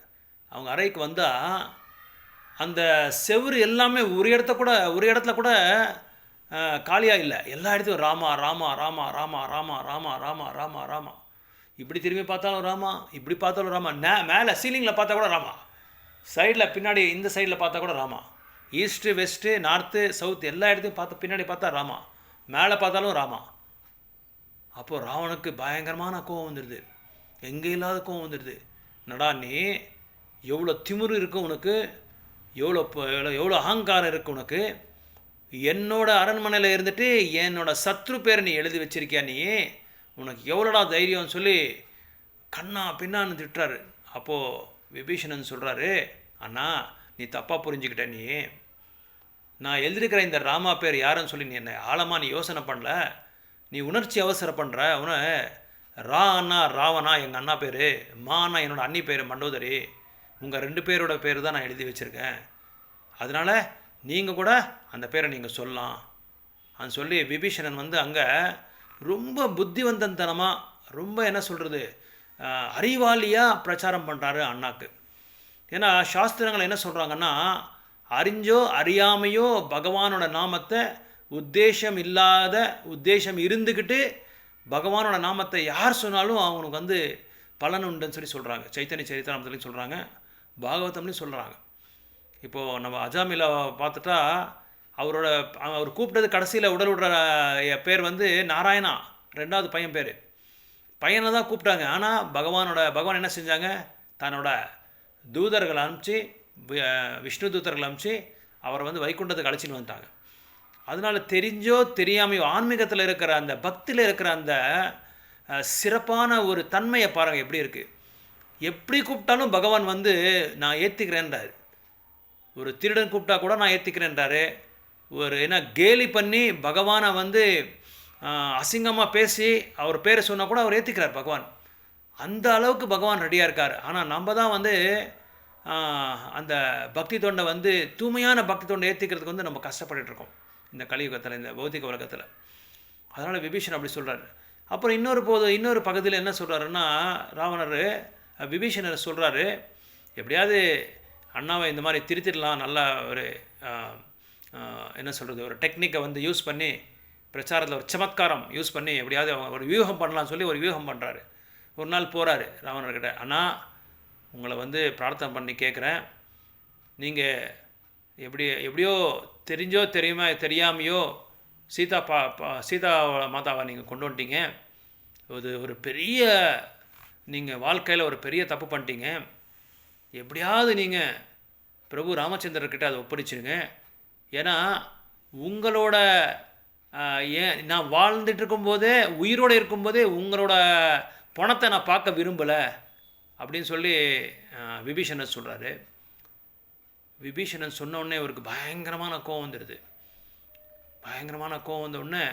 அவங்க அறைக்கு வந்தால் அந்த செவுரு எல்லாமே ஒரு இடத்துல கூட காலியாக இல்லை. எல்லா இடத்துலையும் ராமா ராமா ராமா ராமா ராமா ராமா ராமா ராமா ராமா, இப்படி திரும்பி பார்த்தாலும் ராமா, இப்படி பார்த்தாலும் ராமா, மேலே சீலிங்கில் பார்த்தா கூட ராமா, சைடில் பின்னாடி இந்த சைடில் பார்த்தா கூட Rama, east west north south எல்லா இடத்தையும் பின்னாடி பார்த்தா ராமா, மேலே பார்த்தாலும் ராமா. அப்போது ராவனுக்கு பயங்கரமான கோவம் வந்துடுது, எங்கே இல்லாத கோவம் வந்துடுது. நடா நீ எவ்வளோ திமிரு இருக்கு உனக்கு, எவ்வளோ அகங்காரம் இருக்குது உனக்கு, என்னோட அரண்மனையில் இருந்துட்டு என்னோட சத்ரு பேரை நீ எழுதி வச்சிருக்கியா, நீ உனக்கு எவ்வளோடா தைரியம்னு சொல்லி கண்ணா பின்னான்னு திட்டுறாரு. அப்போது விபீஷணன் சொல்கிறாரு, அண்ணா நீ தப்பாக புரிஞ்சுக்கிட்ட, நான் எழுதியிருக்கிற இந்த ராமா பேர் யாருன்னு சொல்லி நீ என்ன ஆழமாக நீ யோசனை பண்ணல, நீ உணர்ச்சி அவசரம் பண்ணுற. ரா அண்ணா ராவணா எங்கள் அண்ணா பேர், மா அண்ணா என்னோடய அண்ணி பேர் மண்டோதரி, உங்கள் 2 பேரோட பேர் தான் நான் எழுதி வச்சுருக்கேன், அதனால் நீங்கள் கூட அந்த பேரை நீங்கள் சொல்லலாம் அது சொல்லி விபீஷணன் வந்து அங்கே ரொம்ப புத்திவந்தனமாக, ரொம்ப என்ன சொல்கிறது, அறிவாளியாக பிரச்சாரம் பண்ணுறாரு அண்ணாக்கு. ஏன்னா சாஸ்திரங்கள் என்ன சொல்கிறாங்கன்னா, அறிஞ்சோ அறியாமையோ பகவானோட நாமத்தை உத்தேசம் இருந்துக்கிட்டு பகவானோட நாமத்தை யார் சொன்னாலும் அவனுக்கு வந்து பலன் உண்டுன்னு சொல்லி சொல்கிறாங்க. சைத்தன்ய சரித்திரத்துலையும் சொல்கிறாங்க, பாகவதம்லையும் சொல்கிறாங்க. இப்போது நம்ம அஜாமிலா பார்த்துட்டா அவர் கூப்பிட்டது கடைசியில் உடல் விடுற பேர் வந்து நாராயணா, 2வது பையன் பேர், பையனை தான் கூப்பிட்டாங்க. ஆனால் பகவான் என்ன செஞ்சாங்க, தன்னோட தூதர்களை அனுப்பிச்சு, விஷ்ணு தூதர்களை அனுப்பிச்சு அவரை வந்து வைகுண்டத்துக்கு அழைச்சின்னு வந்துட்டாங்க. அதனால் தெரிஞ்சோ தெரியாமையோ ஆன்மீகத்தில் இருக்கிற அந்த பக்தியில் இருக்கிற அந்த சிறப்பான ஒரு தன்மையை பாருங்கள் எப்படி இருக்குது. எப்படி கூப்பிட்டாலும் பகவான் வந்து நான் ஏற்றுக்கிறேன்றார். ஒரு திருடன் கூப்பிட்டா கூட நான் ஏற்றுக்கிறேன்றாரு. ஒரு கேலி பண்ணி பகவானை வந்து அசிங்கமாக பேசி அவர் பேரை சொன்னால் கூட அவர் ஏற்றுக்கிறார் பகவான். அந்த அளவுக்கு பகவான் ரெடியாக இருக்கார். ஆனால் நம்ம தான் வந்து அந்த பக்தி தொண்டை வந்து தூய்மையான பக்தி தொண்டை ஏற்றிக்கிறதுக்கு வந்து நம்ம கஷ்டப்பட்டுருக்கோம் இந்த கலியுகத்தில், இந்த பௌத்திக உலகத்தில். அதனால் விபீஷன் அப்படி சொல்கிறார். அப்புறம் இன்னொரு பகுதியில் என்ன சொல்கிறாருன்னா, விபீஷணர் சொல்கிறாரு, எப்படியாவது அண்ணாவை இந்த மாதிரி திருத்திடலாம், நல்லா ஒரு என்ன சொல்கிறது, ஒரு டெக்னிக்கை வந்து யூஸ் பண்ணி பிரச்சாரத்தில் ஒரு சமத்காரம் யூஸ் பண்ணி எப்படியாவது ஒரு வியூகம் பண்ணலாம்னு சொல்லி ஒரு வியூகம் பண்ணுறாரு. ஒரு நாள் போகிறாரு ராவணர்கிட்ட, அண்ணா உங்களை வந்து பிரார்த்தனை பண்ணி கேட்குறேன், நீங்கள் எப்படியோ தெரிஞ்சோ தெரியாமையோ சீதா மாதாவை நீங்கள் கொண்டு வந்துட்டீங்க, ஒரு பெரிய நீங்கள் வாழ்க்கையில் ஒரு பெரிய தப்பு பண்ணிட்டீங்க, எப்படியாவது நீங்கள் பிரபு ராமச்சந்திரர்கிட்ட அதை ஒப்படைச்சிருங்க. ஏன்னா உங்களோட நான் வாழ்ந்துட்டு இருக்கும்போதே, உயிரோடு இருக்கும்போதே உங்களோட பணத்தை நான் பார்க்க விரும்பலை அப்படின்னு சொல்லி விபீஷணன் சொல்கிறாரு. விபீஷணன் சொன்னோடனே அவருக்கு பயங்கரமான கோவம் வந்துடுது. பயங்கரமான கோவம் வந்தோடனே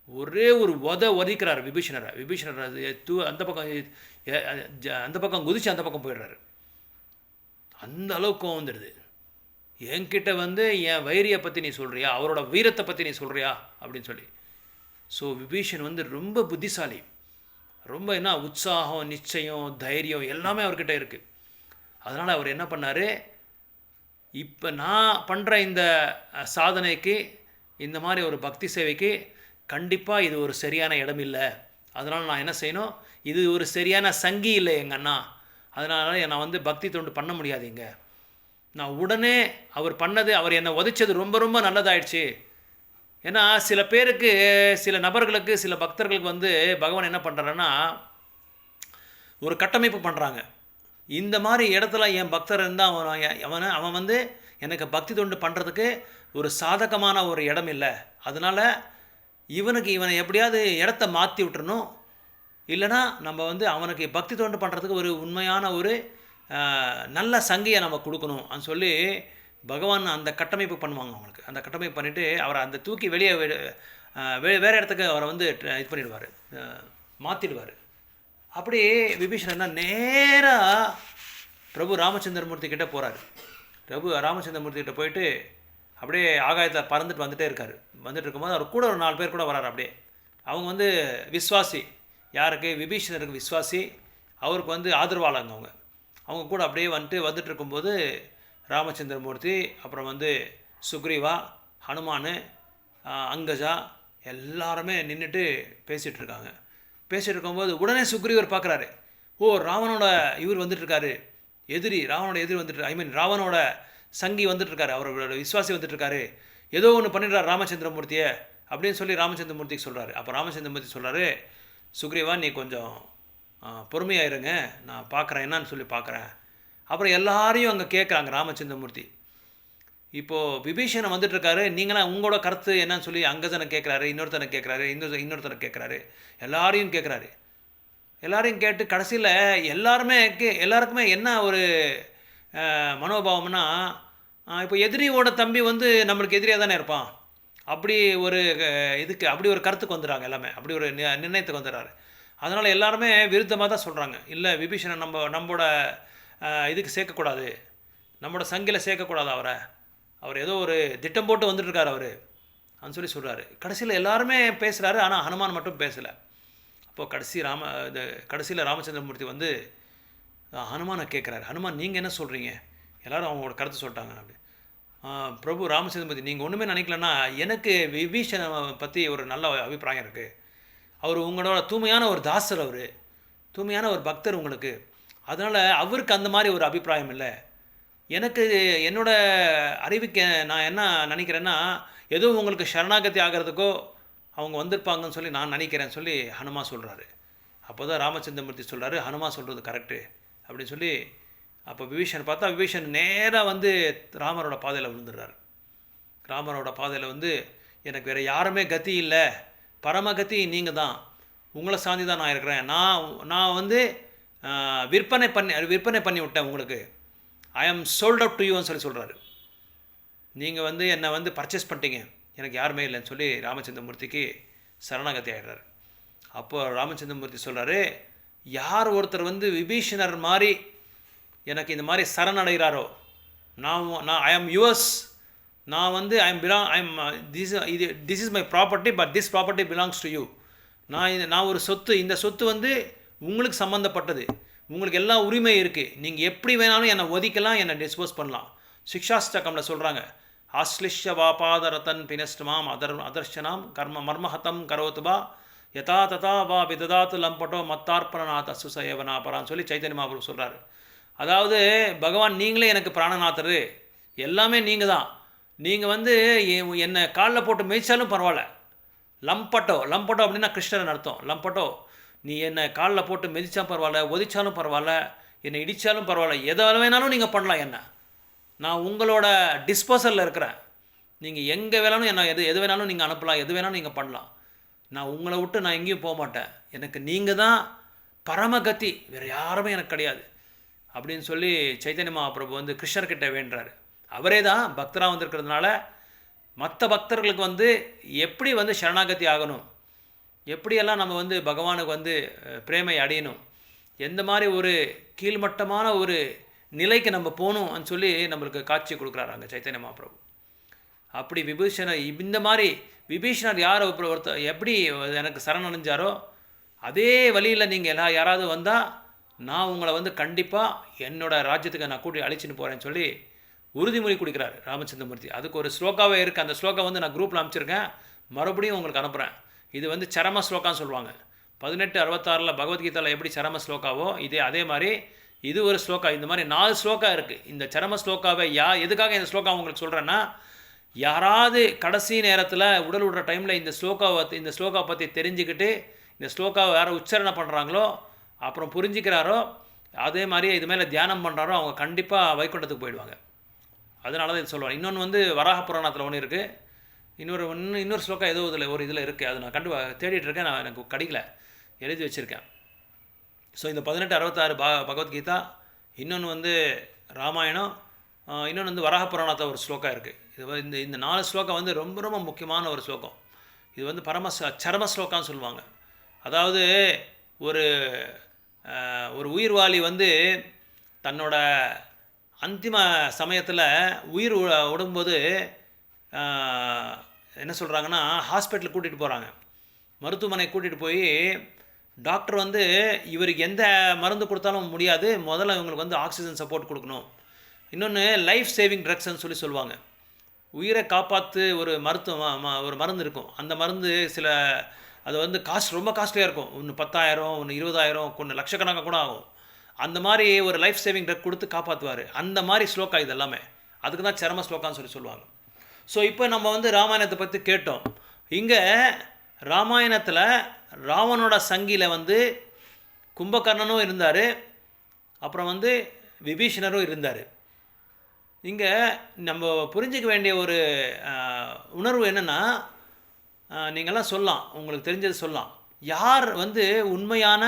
ஒரே ஒரு ஒதிக்கிறார் விபீஷணரை. அந்த பக்கம் குதிச்சு அந்த பக்கம் போயிடுறாரு. அந்த அளவுக்கு கோவம் வந்துடுது. என்கிட்ட வந்து என் வைரியை பற்றி நீ சொல்கிறியா, அவரோட வீரத்தை பற்றி நீ சொல்கிறியா அப்படின்னு சொல்லி. ஸோ விபீஷன் வந்து ரொம்ப புத்திசாலி, ரொம்ப உற்சாகம், நிச்சயம், தைரியம் எல்லாமே அவர்கிட்ட இருக்குது. அதனால் அவர் என்ன பண்ணார், இப்போ நான் பண்ணுற இந்த சாதனைக்கு, இந்த மாதிரி ஒரு பக்தி சேவைக்கு கண்டிப்பாக இது ஒரு சரியான இடம் இல்லை. அதனால் நான் என்ன செய்யணும், இது ஒரு சரியான சங்கி இல்லை எங்கள் அண்ணா, அதனால் நான் வந்து பக்தி தொண்டு பண்ண முடியாதுங்க. நான் உடனே அவர் பண்ணது, அவர் என்னை உதைச்சது ரொம்ப ரொம்ப நல்லதாயிடுச்சு, ஏன்னா சில பேருக்கு, சில நபர்களுக்கு, சில பக்தர்களுக்கு வந்து பகவான் என்ன பண்ணுறாருன்னா ஒரு கட்டமைப்பு பண்ணுறாங்க. இந்த மாதிரி இடத்துல என் பக்தர் இருந்தால் அவன் வந்து எனக்கு பக்தி தொண்டு பண்ணுறதுக்கு ஒரு சாதகமான ஒரு இடம் இல்லை, அதனால் இவனை எப்படியாவது இடத்த மாற்றி விட்டுறணும், இல்லைனா நம்ம வந்து அவனுக்கு பக்தி தொண்டு பண்ணுறதுக்கு ஒரு உண்மையான ஒரு நல்ல சங்கையை நம்ம கொடுக்கணும் அப்படின்னு சொல்லி பகவான் அந்த கட்டமைப்பு பண்ணுவாங்க அவங்களுக்கு. அந்த கட்டமைப்பு பண்ணிவிட்டு அவரை அந்த தூக்கி வெளியே வேறு இடத்துக்கு அவரை வந்து இது பண்ணிடுவார், மாற்றிடுவார். அப்படி விபீஷணன் நேராக பிரபு ராமச்சந்திரமூர்த்தி கிட்டே போகிறாரு. பிரபு ராமச்சந்திரமூர்த்தி கிட்டே போயிட்டு அப்படியே ஆகாயத்தில் பறந்துட்டு வந்துகிட்டே இருக்கார். வந்துட்டு இருக்கும்போது அவர் கூட ஒரு 4 பேர் கூட வராரு. அப்படியே அவங்க வந்து விஸ்வாசி, யாருக்கு? விபீஷணருக்கு விஸ்வாசி, அவருக்கு வந்து ஆதரவாளங்க அவங்க கூட அப்படியே வந்துட்டு இருக்கும்போது ராமச்சந்திரமூர்த்தி, அப்புறம் வந்து சுக்ரீவா, ஹனுமான், அங்கஜா எல்லாருமே நின்றுட்டு பேசிகிட்டு இருக்காங்க. பேசிகிட்டு இருக்கும்போது உடனே சுக்ரீவர் பார்க்குறாரு, ஓ ராவனோட இவர் வந்துட்டுருக்காரு, ராவனோட எதிரி வந்துட்டு, ராவனோட சங்கி வந்துட்டுருக்காரு, அவரோட விஸ்வாசி வந்துட்டுருக்காரு, ஏதோ ஒன்று பண்ணிடுறாரு ராமச்சந்திரமூர்த்தியை அப்படின்னு சொல்லி ராமச்சந்திரமூர்த்திக்கு சொல்கிறாரு. அப்போ ராமச்சந்திரமூர்த்தி சொல்கிறாரு, சுக்ரீவா நீ கொஞ்சம் பொறுமையாக இருங்க, நான் பார்க்குறேன் என்னன்னு சொல்லி பார்க்குறேன். அப்புறம் எல்லாரையும் அங்கே கேட்குறாங்க ராமச்சந்திரமூர்த்தி. இப்போது விபீஷணன் வந்துட்டுருக்காரு, நீங்களாம் உங்களோட கருத்து என்னன்னு சொல்லி அங்கஜனை கேட்குறாரு, இன்னொருத்தனை கேட்குறாரு, இன்னொருத்தனை கேட்குறாரு, எல்லாரையும் கேட்குறாரு. எல்லாரையும் கேட்டு கடைசியில் எல்லாருக்குமே என்ன ஒரு மனோபாவம்னா, இப்போ எதிரியோட தம்பி வந்து நம்மளுக்கு எதிரியாக தானே இருப்பான், அப்படி ஒரு அப்படி ஒரு கருத்துக்கு வந்துடுறாங்க எல்லாமே, அப்படி ஒரு நிர்ணயத்துக்கு வந்துடுறாரு. அதனால் எல்லாருமே விருத்தமாக தான் சொல்கிறாங்க, இல்லை விபீஷணன் நம்மளோட இதுக்கு சேர்க்கக்கூடாது, நம்மளோட சங்கில் சேர்க்கக்கூடாது அவர் ஏதோ ஒரு திட்டம் போட்டு வந்துட்டுருக்கார் அவர் அப்படின்னு சொல்லி சொல்கிறாரு. கடைசியில் எல்லாருமே பேசுகிறாரு, ஆனால் ஹனுமான் மட்டும் பேசலை. அப்போது கடைசியில் ராமச்சந்திரமூர்த்தி வந்து ஹனுமானை கேட்குறாரு, ஹனுமான் நீங்கள் என்ன சொல்கிறீங்க? எல்லோரும் அவங்களோட கருத்து சொல்லிட்டாங்க. அப்படி பிரபு ராமச்சந்திரமூர்த்தி, நீங்கள் ஒன்றுமே நினைக்கலன்னா எனக்கு விபீஷணனை பற்றி ஒரு நல்ல அபிப்பிராயம் இருக்குது, அவர் உங்களோட தூய்மையான ஒரு தாசர், அவர் தூய்மையான ஒரு பக்தர் உங்களுக்கு, அதனால் அவருக்கு அந்த மாதிரி ஒரு அபிப்பிராயம் இல்லை. எனக்கு என்னோட அறிவுக்கு நான் என்ன நினைக்கிறேன்னா, ஏதோ உங்களுக்கு சரணாகதி ஆகிறதுக்கோ அவங்க வந்திருப்பாங்கன்னு சொல்லி நான் நினைக்கிறேன்னு சொல்லி ஹனுமான் சொல்கிறாரு. அப்போ தான் ராமச்சந்திரமூர்த்தி சொல்கிறாரு, ஹனுமான் சொல்கிறது கரெக்டு அப்படின்னு சொல்லி. அப்போ விபீஷன் பார்த்தா விபீஷன் நேராக வந்து ராமரோட பாதையில் விழுந்துடுறாரு. ராமரோட பாதையில் வந்து எனக்கு வேறு யாருமே கதி இல்லை, பரமகதி நீங்கள் தான், உங்களை சாந்தி தான் நான் இருக்கிறேன், நான் வந்து விற்பனை பண்ணி விட்டேன் உங்களுக்கு, ஐ ஆம் சோல்ட் அவுட் டு யூன்னு சொல்கிறாரு. நீங்கள் வந்து என்னை வந்து பர்ச்சேஸ் பண்ணிட்டீங்க, எனக்கு யாருமே இல்லைன்னு சொல்லி ராமச்சந்திரமூர்த்திக்கு சரணாகதி ஆகிடுறாரு. அப்போது ராமச்சந்திரமூர்த்தி சொல்கிறாரு, யார் ஒருத்தர் வந்து விபீஷணர் மாதிரி எனக்கு இந்த மாதிரி சரணடைகிறாரோ, நான் ஐ ஆம் யுவர்ஸ், நான் வந்து this is my property, but this property belongs to you, நான் ஒரு சொத்து, இந்த சொத்து வந்து உங்களுக்கு சம்மந்தப்பட்டது, உங்களுக்கு எல்லா உரிமை இருக்குது, நீங்கள் எப்படி வேணாலும் என்னை ஒதுக்கலாம், என்னை டிஸ்போஸ் பண்ணலாம். சிக்ஷாஸ்டகமில் சொல்கிறாங்க, ஆஸ்லிஷ்ய வாபாதரத்தன் பினஸ்டமாம் அதர்ஷனாம் கர்ம மர்மஹதம் கரோத்துபா யதா ததா வா விததாத்து லம்பட்டோ மத்தார்ப்பணநாத் அசுசயவனாபரான்னு சொல்லி சைத்தன்ய மகாபிரபு சொல்கிறாரு. அதாவது பகவான் நீங்களே எனக்கு பிராணநாதர், எல்லாமே நீங்கள் தான், நீங்கள் வந்து என்னை காலில் போட்டு மேய்ச்சாலும் பரவாயில்ல, லம்பட்டோ அப்படின்னா கிருஷ்ணன் அர்த்தம். லம்பட்டோ, நீ என்னை காலில் போட்டு மிதிச்சாலும் பரவாயில்ல, ஒதிச்சாலும் பரவாயில்ல, என்னை இடித்தாலும் பரவாயில்ல, எதை வேணாலும் நீங்கள் பண்ணலாம், என்ன நான் உங்களோட டிஸ்போசலில் இருக்கிறேன், நீங்கள் எங்கே வேணாலும் என்ன எது வேணாலும் நீங்கள் அனுப்பலாம், எது வேணாலும் நீங்கள் பண்ணலாம், நான் உங்களை விட்டு நான் எங்கேயும் போக மாட்டேன், எனக்கு நீங்கள் தான் பரமகதி, வேறு யாருமே எனக்கு கிடையாது அப்படின்னு சொல்லி சைத்தன்ய மகாபிரபு வந்து கிருஷ்ணர்கிட்ட வேண்டுறாரு. அவரே தான் பக்தராக வந்திருக்கிறதுனால மற்ற பக்தர்களுக்கு வந்து எப்படி வந்து சரணாகதி ஆகணும், எப்படியெல்லாம் நம்ம வந்து பகவானுக்கு வந்து பிரேமை அடையணும், எந்த மாதிரி ஒரு கீழ்மட்டமான ஒரு நிலைக்கு நம்ம போகணும்னு சொல்லி நம்மளுக்கு காட்சி கொடுக்குறாரு அங்கே சைத்தன்ய மகாபிரபு. அப்படி இந்த மாதிரி விபீஷணர் ஒருத்தர் எப்படி எனக்கு சரணடைஞ்சாரோ அதே வழியில் நீங்கள் யாராவது வந்தால் நான் உங்களை வந்து கண்டிப்பாக என்னோடய ராஜ்யத்துக்கு நான் கூட்டி அழிச்சின்னு போகிறேன்னு சொல்லி உறுதிமொழி கொடுக்குறாரு ராமச்சந்திரமூர்த்தி. அதுக்கு ஒரு ஸ்லோகாவே இருக்குது, அந்த ஸ்லோகா வந்து நான் குரூப்பில் அனுப்பிச்சிருக்கேன், மறுபடியும் உங்களுக்கு அனுப்புகிறேன். இது வந்து சரம ஸ்லோகான்னு சொல்லுவாங்க. 1866 பகவத்கீதாவில் எப்படி சரம ஸ்லோகாவோ அதே மாதிரி இது ஒரு ஸ்லோகா. இந்த மாதிரி 4 ஸ்லோகா இருக்குது. இந்த சரம ஸ்லோகாவை எதுக்காக இந்த ஸ்லோகா உங்களுக்கு சொல்கிறேன்னா, யாராவது கடைசி நேரத்தில் உடல் விடுற டைமில் இந்த ஸ்லோகா பற்றி தெரிஞ்சுக்கிட்டு இந்த ஸ்லோகாவை யாரை உச்சாரணை பண்ணுறாங்களோ அப்புறம் புரிஞ்சுக்கிறாரோ அதே மாதிரி இது மேலே தியானம் பண்ணுறாரோ அவங்க கண்டிப்பாக வைகுண்டத்துக்கு போயிடுவாங்க. அதனால தான் இது சொல்லுவாங்க. இன்னொன்று வந்து வராக புராணத்தில் ஒன்று இருக்குது. இன்னொரு ஸ்லோகம் ஏதோ இதில் இருக்குது. அது நான் தேடிட்டு இருக்கேன். நான் எனக்கு கிடைக்கல, எழுதி வச்சுருக்கேன். ஸோ இந்த 1866 பகவத்கீதா, இன்னொன்று வந்து ராமாயணம், இன்னொன்று வந்து வராக புராணத்தில் ஒரு ஸ்லோகம் இருக்குது. இந்த 4 ஸ்லோகம் வந்து ரொம்ப ரொம்ப முக்கியமான ஒரு ஸ்லோகம். இது வந்து சரம ஸ்லோகான்னு சொல்லுவாங்க. அதாவது ஒரு உயிர்வாளி வந்து தன்னோட அந்திம சமயத்தில் உயிர் விடும்போது என்ன சொல்கிறாங்கன்னா, ஹாஸ்பிட்டலுக்கு கூட்டிகிட்டு போகிறாங்க. மருத்துவமனை கூட்டிகிட்டு போய் டாக்டர் வந்து இவருக்கு எந்த மருந்து கொடுத்தாலும் முடியாது, முதல்ல இவங்களுக்கு வந்து ஆக்சிஜன் சப்போர்ட் கொடுக்கணும். இன்னொன்று லைஃப் சேவிங் ட்ரக்ஸ்ன்னு சொல்லுவாங்க. உயிரை காப்பாற்று ஒரு மருந்து இருக்கும். அந்த மருந்து அது வந்து ரொம்ப காஸ்ட்லியாக இருக்கும். ஒன்று 10,000, ஒன்று 20,000, ஒன்று லட்சக்கணக்காக கூட ஆகும். அந்த மாதிரி ஒரு லைஃப் சேவிங் ட்ரக் கொடுத்து காப்பாற்றுவார். அந்த மாதிரி ஸ்லோகா இது எல்லாமே. அதுக்கு தான் சரம ஸ்லோகான்னு சொல்லுவாங்க. ஸோ இப்போ நம்ம வந்து ராமாயணத்தை பற்றி கேட்டோம். இங்கே ராமாயணத்தில் ராவனோட சங்கியில் வந்து கும்பகர்ணனும் இருந்தார், அப்புறம் வந்து விபீஷணரும் இருந்தார். இங்கே நம்ம புரிஞ்சிக்க வேண்டிய ஒரு உணர்வு என்னென்னா, நீங்கள்லாம் சொல்லலாம், உங்களுக்கு தெரிஞ்சது சொல்லலாம், யார் வந்து உண்மையான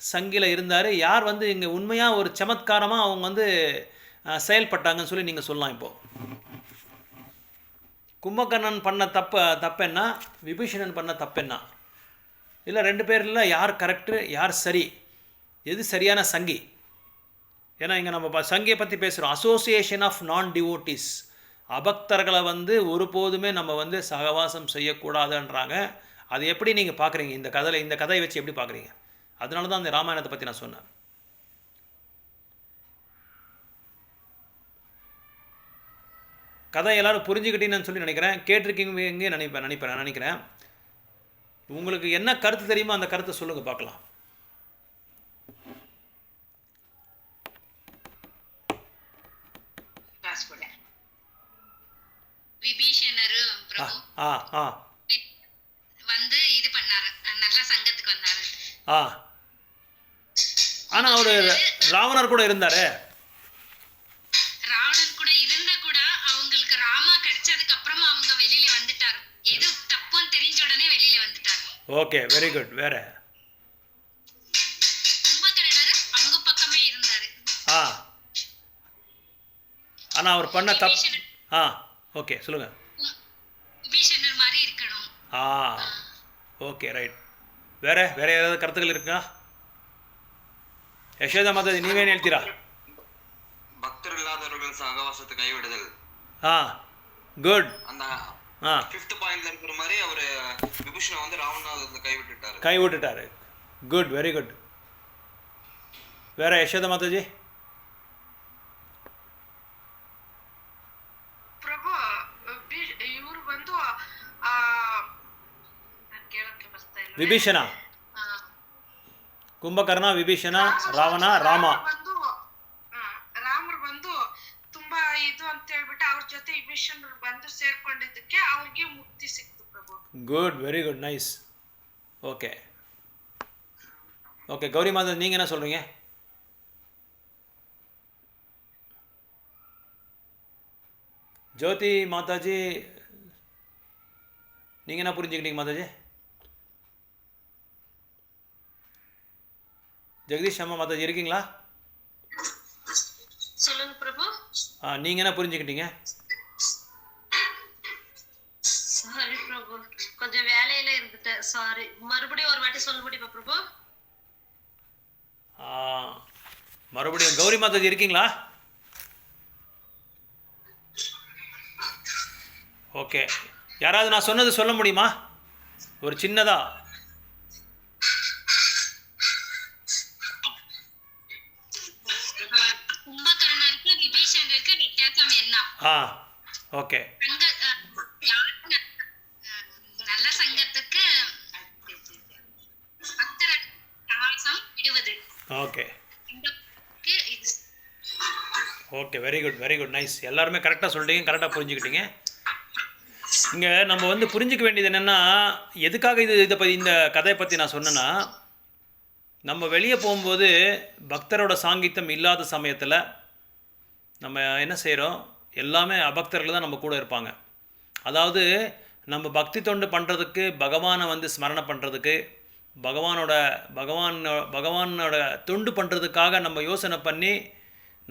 சங்கில் இருந்தார், யார் வந்து இங்கே உண்மையாக ஒரு சமத்காரமாக அவங்க வந்து செயல்பட்டாங்கன்னு சொல்லி நீங்கள் சொல்லலாம். இப்போது கும்பகர்ணன் பண்ண தப்பென்னா, விபீஷணன் பண்ண தப்பென்னா, இல்லை 2 பேரில் யார் கரெக்டு, யார் சரி, எது சரியான சங்கி? ஏன்னா இங்கே நம்ம சங்கியை பற்றி பேசுகிறோம். அசோசியேஷன் ஆஃப் நான் டிவோட்டிஸ், அபக்தர்களை வந்து ஒருபோதுமே நம்ம வந்து சகவாசம் செய்யக்கூடாதுன்றாங்க. அது எப்படி நீங்கள் பார்க்குறீங்க? இந்த கதையை வச்சு எப்படி பார்க்குறீங்க? அதனால தான் அந்த ராமாயணத்தை பற்றி நான் சொன்னேன். கதை எல்லோரும் புரிஞ்சுக்கிட்டீங்கன்னு சொல்லி நினைக்கிறேன். கேட்டிருக்கீங்க நினைக்கிறேன். உங்களுக்கு என்ன கருத்து தெரியுமோ அந்த கருத்தை சொல்லுங்கள், பார்க்கலாம். விபீஷணரு வந்து இது பண்ணாரு, நல்ல சங்கத்துக்கு வந்தாரு. ஆனா அவரு ராவணர் கூட இருந்தாரு. ராவணன் கூட இருந்தா கூட அவங்களுக்கு ராமா கிடைச்சதுக்கு அப்புறமா அவங்க வெளியில வந்துட்டாரு. எது தப்புன்னு தெரிஞ்ச உடனே வெளியில வந்துட்டாரு. Okay, very good. வேற கும்பகர்ணர் அவங்க பக்கமே இருந்தாரு. ஆனா அவர் பண்ண தப்பு. ஓகே, சொல்லுங்க. விபீஷணர் மாதிரி இருக்கணும். Okay, right. வேற ஏதாவது கருத்துக்கள் இருக்கா? யசோதா மாதாஜி, நீவேನು ಹೇಳ್ತೀರಾ? பக்தரில்லாதவர்கள் சகவாசத்தை கைவிடுதல். குட். அந்த 5th பாயிண்ட்ல இருக்கிற மாதிரி அவர் விபீஷணன் வந்து ராவணனை கைவிட்டுட்டாரு. Good, very good. வேற யசோதா மாதாஜி? ಪ್ರಭು ಇವರು ಬಂದು ವಿಭೀಷಣ, ಕುಂಭಕರ್ಣ, ವಿಭೀಷಣ, ರಾವಣ, ರಾಮ. ರಾಮರು ಬಂದು ತುಂಬಾ ಇದು ಅಂತ ಹೇಳ್ಬಿಟ್ಟು ಅವ್ರ ಜೊತೆ ವಿಭೀಷಣರು ಬಂದು ಸೇರ್ಕೊಂಡಿದ್ದಕ್ಕೆ ಅವ್ರಿಗೆ ಮುಕ್ತಿ ಸಿಕ್ತು ಪ್ರಭು. Good, very good, nice. Okay, Gauri Mata, நீங்கள் என்ன சொல்கிறீங்க? ஜோதி மாதாஜி, நீங்கள் என்ன புரிஞ்சுக்கிட்டீங்க மாதாஜி? ஜெகதீஷ் அம்மா மாதாஜி இருக்கீங்களா? சொல்லுங்க பிரபு. நீங்கள் என்ன புரிஞ்சுக்கிட்டீங்க? சாரி பிரபு, கொஞ்சம் வேலையில இருந்துட்டேன், சாரி. மறுபடியும் ஒரு வாட்டி சொல்ல முடியுமா பிரபு? மறுபடியும் கௌரி மாதாஜி இருக்கீங்களா? ஓகே, யாராவது நான் சொன்னது சொல்ல முடியுமா? ஒரு சின்னதா. கும்பகர்ணருக்கு விபீஷணருக்கு வித்தியாசம் என்ன? ஓகே. நல்ல சங்கத்துக்கு பக்தர் சகவாசம் விடுவது. Okay, very good, nice. எல்லாருமே கரெக்டாக சொல்லிட்டீங்க, கரெக்டாக புரிஞ்சுக்கிட்டீங்க. இங்கே நம்ம வந்து புரிஞ்சிக்க வேண்டியது என்னென்னா, எதுக்காக இதை பற்றி இந்த கதையை பற்றி நான் சொன்னேன்னா, நம்ம வெளியே போகும்போது பக்தரோட சாங்கித்யம் இல்லாத சமயத்தில் நம்ம என்ன செய்கிறோம், எல்லாமே அபக்தர்கள் தான் நம்ம கூட இருப்பாங்க. அதாவது நம்ம பக்தி தொண்டு பண்ணுறதுக்கு, பகவானை வந்து ஸ்மரணை பண்ணுறதுக்கு, பகவானோட தொண்டு பண்ணுறதுக்காக நம்ம யோசனை பண்ணி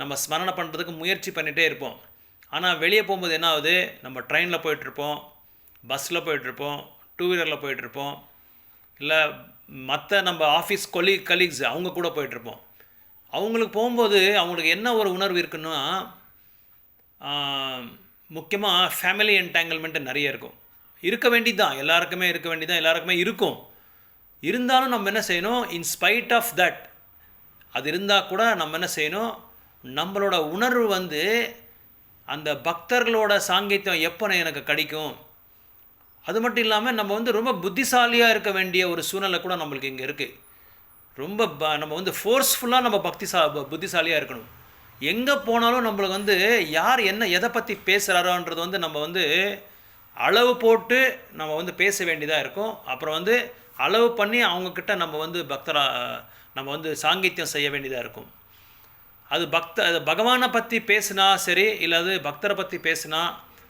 நம்ம ஸ்மரணை பண்ணுறதுக்கு முயற்சி பண்ணிகிட்டே இருப்போம். ஆனால் வெளியே போகும்போது என்ன ஆகுது, நம்ம ட்ரெயினில் போயிட்டுருப்போம், பஸ்ஸில் போயிட்டுருப்போம், டூ வீலரில் போயிட்டுருப்போம், இல்லை மற்ற நம்ம ஆஃபீஸ் கலீக்ஸ் அவங்க கூட போயிட்டுருப்போம். அவங்களுக்கு போகும்போது அவங்களுக்கு என்ன ஒரு உணர்வு இருக்குன்னா, முக்கியமாக ஃபேமிலி என்டாங்கிள்மெண்ட்டு நிறைய இருக்கும். இருக்க வேண்டியது தான், எல்லாருக்குமே இருக்க வேண்டியது தான், எல்லாருக்குமே இருக்கும். இருந்தாலும் நம்ம என்ன செய்யணும், இன்ஸ்பைட் ஆஃப் தட், அது இருந்தால் கூட நம்ம என்ன செய்யணும், நம்மளோட உணர்வு வந்து அந்த பக்தர்களோட சாங்கித்யம் எப்போ எனக்கு கிடைக்கும். அது மட்டும் இல்லாமல் நம்ம வந்து ரொம்ப புத்திசாலியாக இருக்க வேண்டிய ஒரு சூழ்நிலை கூட நம்மளுக்கு இங்கே இருக்குது. ரொம்ப நம்ம வந்து ஃபோர்ஸ்ஃபுல்லாக நம்ம புத்திசாலியாக இருக்கணும். எங்கே போனாலும் நம்மளுக்கு வந்து யார் என்ன எதை பற்றி பேசுகிறாரோன்றது வந்து நம்ம வந்து அளவு போட்டு நம்ம வந்து பேச வேண்டியதாக இருக்கும். அப்புறம் வந்து அளவு பண்ணி அவங்கக்கிட்ட நம்ம வந்து நம்ம வந்து சாங்கித்யம் செய்ய வேண்டியதாக இருக்கும். அது பகவானை பற்றி பேசுனா சரி, இல்லை அது பக்தரை பற்றி பேசுனா,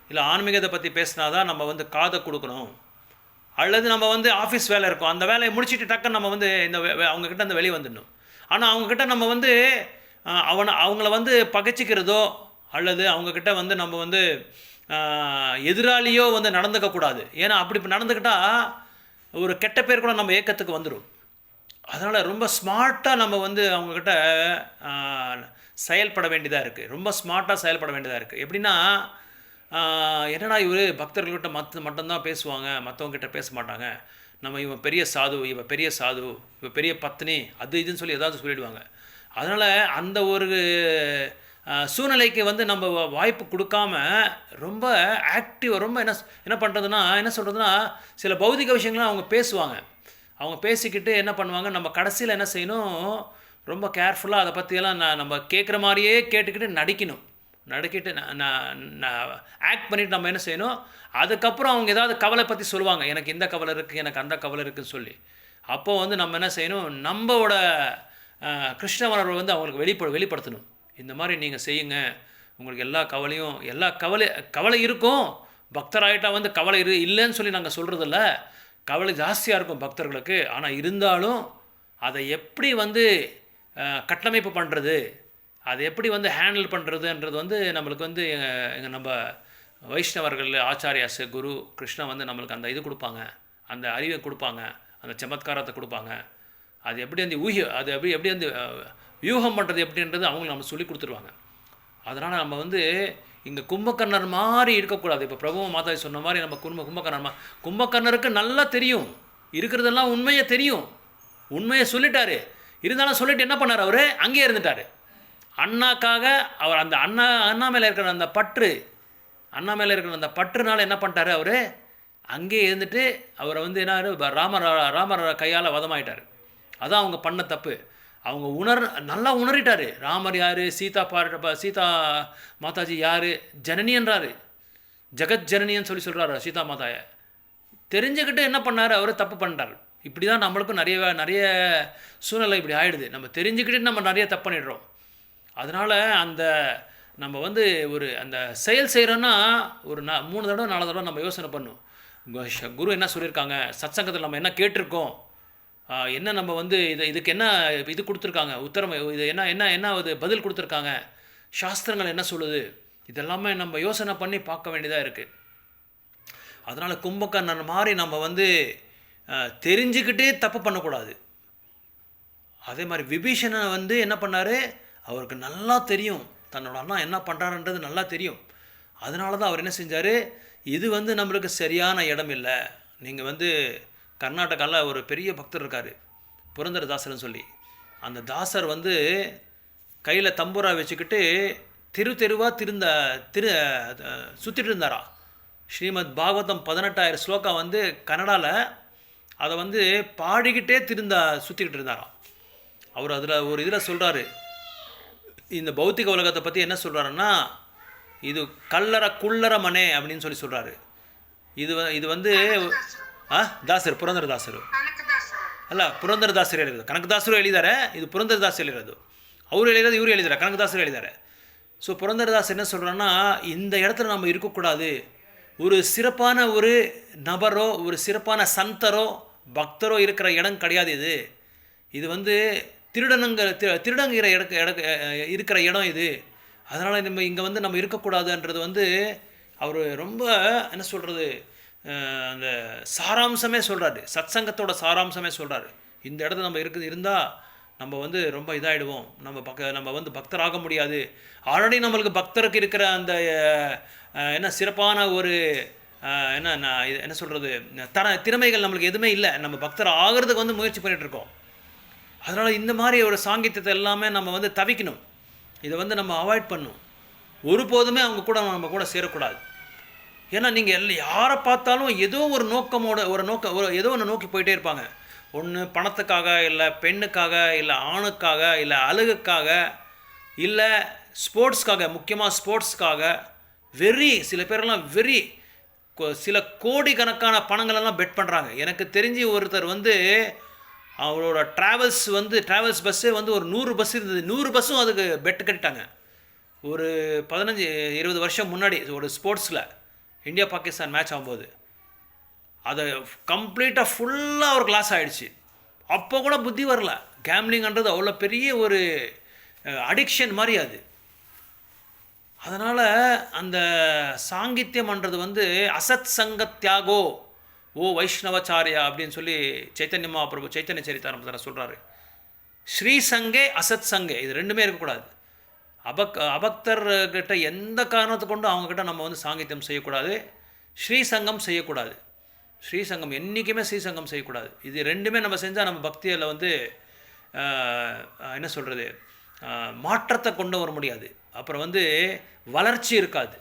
இல்லை ஆன்மீகத்தை பற்றி பேசுனா தான் நம்ம வந்து காதை கொடுக்கணும். அல்லது நம்ம வந்து ஆஃபீஸ் வேலை இருக்கும், அந்த வேலையை முடிச்சுட்டு டக்குன்னு நம்ம வந்து அவங்கக்கிட்ட அந்த வெளியே வந்துடணும். ஆனால் அவங்கக்கிட்ட நம்ம வந்து அவங்கள வந்து பகைச்சிக்கிறதோ அல்லது அவங்கக்கிட்ட வந்து நம்ம வந்து எதிராளியோ வந்து நடந்துக்கக்கூடாது. ஏன்னா அப்படி இப்போ நடந்துக்கிட்டால் ஒரு கெட்ட பேர் கூட நம்ம இயக்கத்துக்கு வந்துடும். அதனால் ரொம்ப ஸ்மார்ட்டாக நம்ம வந்து அவங்கக்கிட்ட செயல்பட வேண்டியதாக இருக்குது. ரொம்ப ஸ்மார்ட்டாக செயல்பட வேண்டியதாக இருக்குது. எப்படின்னா, என்னடா இவர் பக்தர்கள்கிட்ட மட்டும்தான் பேசுவாங்க, மற்றவங்ககிட்ட பேச மாட்டாங்க, நம்ம இவன் பெரிய சாது, இவன் பெரிய சாது, இவன் பெரிய பத்னி, அது இதுன்னு சொல்லி ஏதாவது சொல்லிடுவாங்க. அதனால் அந்த ஒரு சூழ்நிலைக்கு வந்து நம்ம வாய்ப்பு கொடுக்காம ரொம்ப ஆக்டிவாக ரொம்ப என்ன பண்ணுறதுன்னா, என்ன சொல்கிறதுனா, சில பௌதிக விஷயங்கள்லாம் அவங்க பேசுவாங்க. அவங்க பேசிக்கிட்டு என்ன பண்ணுவாங்க, நம்ம கடைசியில் என்ன செய்யணும், ரொம்ப கேர்ஃபுல்லாக அதை பற்றியெல்லாம் நம்ம கேட்குற மாதிரியே கேட்டுக்கிட்டு நடிக்கிட்டு ஆக்ட் பண்ணிவிட்டு நம்ம என்ன செய்யணும். அதுக்கப்புறம் அவங்க ஏதாவது கவலை பற்றி சொல்லுவாங்க, எனக்கு இந்த கவலை இருக்குது, எனக்கு அந்த கவலை இருக்குதுன்னு சொல்லி. அப்போது வந்து நம்ம என்ன செய்யணும், நம்மளோட கிருஷ்ண உணர்வை வந்து அவங்களுக்கு வெளிப்படுத்தணும். இந்த மாதிரி நீங்கள் செய்யுங்க, உங்களுக்கு எல்லா கவலை இருக்கும். பக்தராகிட்டால் வந்து கவலை இல்லைன்னு சொல்லி நாங்கள் சொல்கிறதில்ல, கவலை ஜாஸ்தியாக இருக்கும் பக்தர்களுக்கு. ஆனால் இருந்தாலும் அதை எப்படி வந்து கட்டமைப்பு பண்ணுறது, அதை எப்படி வந்து ஹேண்டில் பண்ணுறதுன்றது வந்து நம்மளுக்கு வந்து நம்ம வைஷ்ணவர்கள், ஆச்சாரியாஸ், குரு, கிருஷ்ணா வந்து நம்மளுக்கு அந்த இது கொடுப்பாங்க, அந்த அறிவை கொடுப்பாங்க, அந்த சமத்காரத்தை கொடுப்பாங்க. அது எப்படி அந்த அது எப்படி வந்து வியூகம் பண்ணுறது எப்படின்றது அவங்களுக்கு நம்ம சொல்லி கொடுத்துருவாங்க. அதனால் நம்ம வந்து இங்கே கும்பகர்ணர் மாதிரி இருக்கக்கூடாது. இப்போ பிரபு மாதாஜி சொன்ன மாதிரி நம்ம கும்பகர்ணருக்கு நல்லா தெரியும், இருக்கிறதெல்லாம் உண்மையை தெரியும், உண்மையை சொல்லிட்டாரு. இருந்தாலும் சொல்லிட்டு என்ன பண்ணார், அவர் அங்கேயே இருந்துட்டார். அண்ணாக்காக அவர் அந்த அண்ணா மேலே இருக்கிற அந்த பற்றுனால என்ன பண்ணிட்டார், அவர் அங்கேயே இருந்துட்டு அவரை வந்து என்ன ராமர் கையால் வதமாயிட்டார். அதான் அவங்க பண்ண தப்பு. அவங்க நல்லா உணரிட்டார், ராமர் யார், சீதா மாதாஜி யார், ஜனனின்றாரு, ஜெகத் ஜனனின்னு சொல்கிறாரு சீதா மாதாயை. தெரிஞ்சுக்கிட்டு என்ன பண்ணார், அவர் தப்பு பண்ணிட்டார். இப்படி தான் நம்மளுக்கும் நிறைய சூழ்நிலை இப்படி ஆகிடுது. நம்ம தெரிஞ்சுக்கிட்டு நம்ம நிறைய தப்பு பண்ணிடுறோம். அதனால் நம்ம வந்து அந்த செயல் செய்கிறோன்னா ஒரு 3 தடவை 4 தடவை நம்ம யோசனை பண்ணணும். குரு என்ன சொல்லியிருக்காங்க, சத்சங்கத்தில் நம்ம என்ன கேட்டிருக்கோம், என்ன நம்ம வந்து இதுக்கு என்ன இது கொடுத்துருக்காங்க, உத்தரம் இது என்ன அது பதில் கொடுத்துருக்காங்க, சாஸ்திரங்கள் என்ன சொல்லுது, இதெல்லாமே நம்ம யோசனை பண்ணி பார்க்க வேண்டியதாக இருக்குது. அதனால் கும்பகர்ணன் மாதிரி நம்ம வந்து தெரிஞ்சுக்கிட்டே தப்பு பண்ணக்கூடாது. அதே மாதிரி விபீஷணன் வந்து என்ன பண்ணார், அவருக்கு நல்லா தெரியும் தன்னோட அண்ணா என்ன பண்ணுறாருன்றது நல்லா தெரியும். அதனால தான் அவர் என்ன செஞ்சார், இது வந்து நம்மளுக்கு சரியான இடம் இல்லை. நீங்கள் வந்து கர்நாடகாவில் ஒரு பெரிய பக்தர் இருக்கார், புரந்தரதாசர்னு சொல்லி. அந்த தாசர் வந்து கையில் தம்பூரா வச்சுக்கிட்டு தெருவாக சுற்றிட்டு இருந்தாரா. ஸ்ரீமத் பாகவதம் 18,000 ஸ்லோகா வந்து கன்னடாவில் அதை வந்து பாடிக்கிட்டே சுற்றிக்கிட்டு இருந்தாராம். அவர் அதில் ஒரு இதில் சொல்கிறாரு, இந்த பௌத்திக உலகத்தை பற்றி என்ன சொல்கிறாருன்னா, இது குள்ளற மனே அப்படின்னு சொல்கிறாரு. இது வந்து தாசர் ಪುರಂದರದಾಸರು ಕನಕದಾಸರು. ಅಲ್ಲ ಪುರಂದರದಾಸರು ಹೇಳಿರೋದು. ಕನಕದಾಸರು ಹೇಳಿದ್ದಾರೆ, ಇದು ಪುರಂದರದಾಸರು ಹೇಳಿರೋದು. ಅವರು ಹೇಳಿರೋದು இவர் எழுதுறாரு, கனகதாசர் எழுதுறாரு. ஸோ புரந்தரதாஸ் என்ன சொல்கிறான்னா, இந்த இடத்துல நம்ம இருக்கக்கூடாது. ஒரு சிறப்பான ஒரு நபரோ ஒரு சிறப்பான சந்தரோ பக்தரோ இருக்கிற இடம் கிடையாது இது. இது வந்து திருடங்கிற இருக்கிற இடம் இது. அதனால் நம்ம இங்கே வந்து நம்ம இருக்கக்கூடாதுன்றது வந்து அவர் ரொம்ப என்ன சொல்கிறது, அந்த சாராம்சமே சொல்கிறாரு, சத்சங்கத்தோட சாராம்சமே சொல்கிறாரு. இந்த இடத்துல நம்ம இருந்தால் நம்ம வந்து ரொம்ப இதாகிடுவோம், நம்ம வந்து பக்தராக முடியாது. ஆல்ரெடி நம்மளுக்கு பக்தருக்கு இருக்கிற அந்த என்ன சிறப்பான ஒரு என்ன சொல்கிறது திறமைகள் நம்மளுக்கு எதுவுமே இல்லை. நம்ம பக்தர் ஆகிறதுக்கு வந்து முயற்சி பண்ணிகிட்ருக்கோம். அதனால் இந்த மாதிரி ஒரு சாங்கித்யத்தை எல்லாமே நம்ம வந்து தவிக்கணும். இதை வந்து நம்ம அவாய்ட் பண்ணணும். ஒருபோதுமே அவங்க கூட நம்ம கூட சேரக்கூடாது. ஏன்னா நீங்கள் யாரை பார்த்தாலும் ஏதோ ஒரு நோக்கமோட ஏதோ ஒன்று நோக்கி போயிட்டே இருப்பாங்க. ஒன்று பணத்துக்காக, இல்லை பெண்ணுக்காக, இல்லை ஆணுக்காக, இல்லை அழகுக்காக, இல்லை ஸ்போர்ட்ஸ்க்காக, முக்கியமாக ஸ்போர்ட்ஸ்க்காக சில பேரெல்லாம் சில கோடிக்கணக்கான பணங்களெல்லாம் பெட் பண்ணுறாங்க. எனக்கு தெரிஞ்சு ஒருத்தர் வந்து அவரோட ட்ராவல்ஸ் பஸ்ஸே வந்து ஒரு 100 பஸ் இருந்தது, 100 பஸ்ஸும் அதுக்கு பெட்டு கட்டிட்டாங்க. ஒரு 15-20 வருஷம் முன்னாடி ஒரு ஸ்போர்ட்ஸில் இந்தியா பாகிஸ்தான் மேட்ச் ஆகும்போது அதை கம்ப்ளீட்டாக ஃபுல்லாக அவருக்கு லாஸ் ஆகிடுச்சு. அப்போ கூட புத்தி வரல. கேம்லிங்ன்றது அவ்வளோ பெரிய ஒரு அடிக்ஷன் மாதிரி அது. அதனால் அந்த சாங்கித்யம்ன்றது வந்து அசத் சங்க தியாகோ ஓ வைஷ்ணவச்சாரியா அப்படின்னு சொல்லி சைத்தன்ய மகாபிரபு சைத்தன்ய சரிதாரத்தில் சொல்கிறாரு. ஸ்ரீ சங்கே அசத் சங்கே இது ரெண்டுமே இருக்கக்கூடாது. அபக்தர்கிட்ட எந்த காரணத்தை கொண்டு அவங்கக்கிட்ட நம்ம வந்து சாங்கித்யம் செய்யக்கூடாது, ஸ்ரீசங்கம் செய்யக்கூடாது. ஸ்ரீசங்கம் என்றைக்குமே ஸ்ரீசங்கம் செய்யக்கூடாது. இது ரெண்டுமே நம்ம செஞ்சால் நம்ம பக்தியில் வந்து என்ன சொல்கிறது மாற்றத்தை கொண்டு வர முடியாது. அப்புறம் வந்து வளர்ச்சி இருக்காது.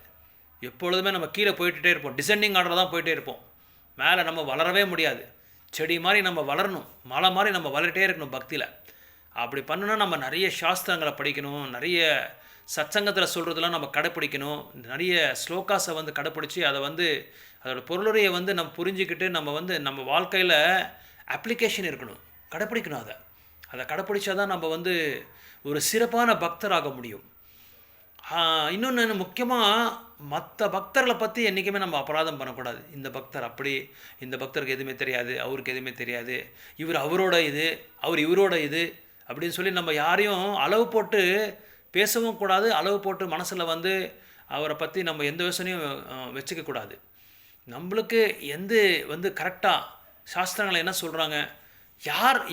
எப்பொழுதுமே நம்ம கீழே போயிட்டே இருப்போம், டிசெண்டிங் ஆர்டர் தான் போயிட்டே இருப்போம். மேலே நம்ம வளரவே முடியாது. செடி மாதிரி நம்ம வளரணும், மலை மாதிரி நம்ம வளர்கிட்டே இருக்கணும் பக்தியில். அப்படி பண்ணுன்னா நம்ம நிறைய சாஸ்திரங்களை படிக்கணும், நிறைய சத்சங்கத்தில் சொல்கிறதெல்லாம் நம்ம கடைப்பிடிக்கணும், நிறைய ஸ்லோகாஸை வந்து கடைப்பிடிச்சி அதை வந்து அதோட பொருளுரையை வந்து நம்ம புரிஞ்சுக்கிட்டு நம்ம வந்து நம்ம வாழ்க்கையில் அப்ளிகேஷன் இருக்கணும், கடைப்பிடிக்கணும். அதை கடைப்பிடிச்சா தான் நம்ம வந்து ஒரு சிறப்பான பக்தராக முடியும். இன்னொன்று முக்கியமாக மற்ற பக்தர்களை பற்றி என்றைக்குமே நம்ம அபராதம் பண்ணக்கூடாது. இந்த பக்தர் அப்படி, இந்த பக்தருக்கு எதுவுமே தெரியாது, அவருக்கு எதுவுமே தெரியாது, அவரோட இது, அவர் இவரோட இது அப்படின்னு சொல்லி நம்ம யாரையும் அளவு போட்டு பேசவும் கூடாது. அளவு போட்டு மனசில் வந்து அவரை பற்றி நம்ம எந்த யோசனையும் வச்சுக்கக்கூடாது. நம்மளுக்கு வந்து கரெக்டாக சாஸ்திரங்களை என்ன சொல்கிறாங்க,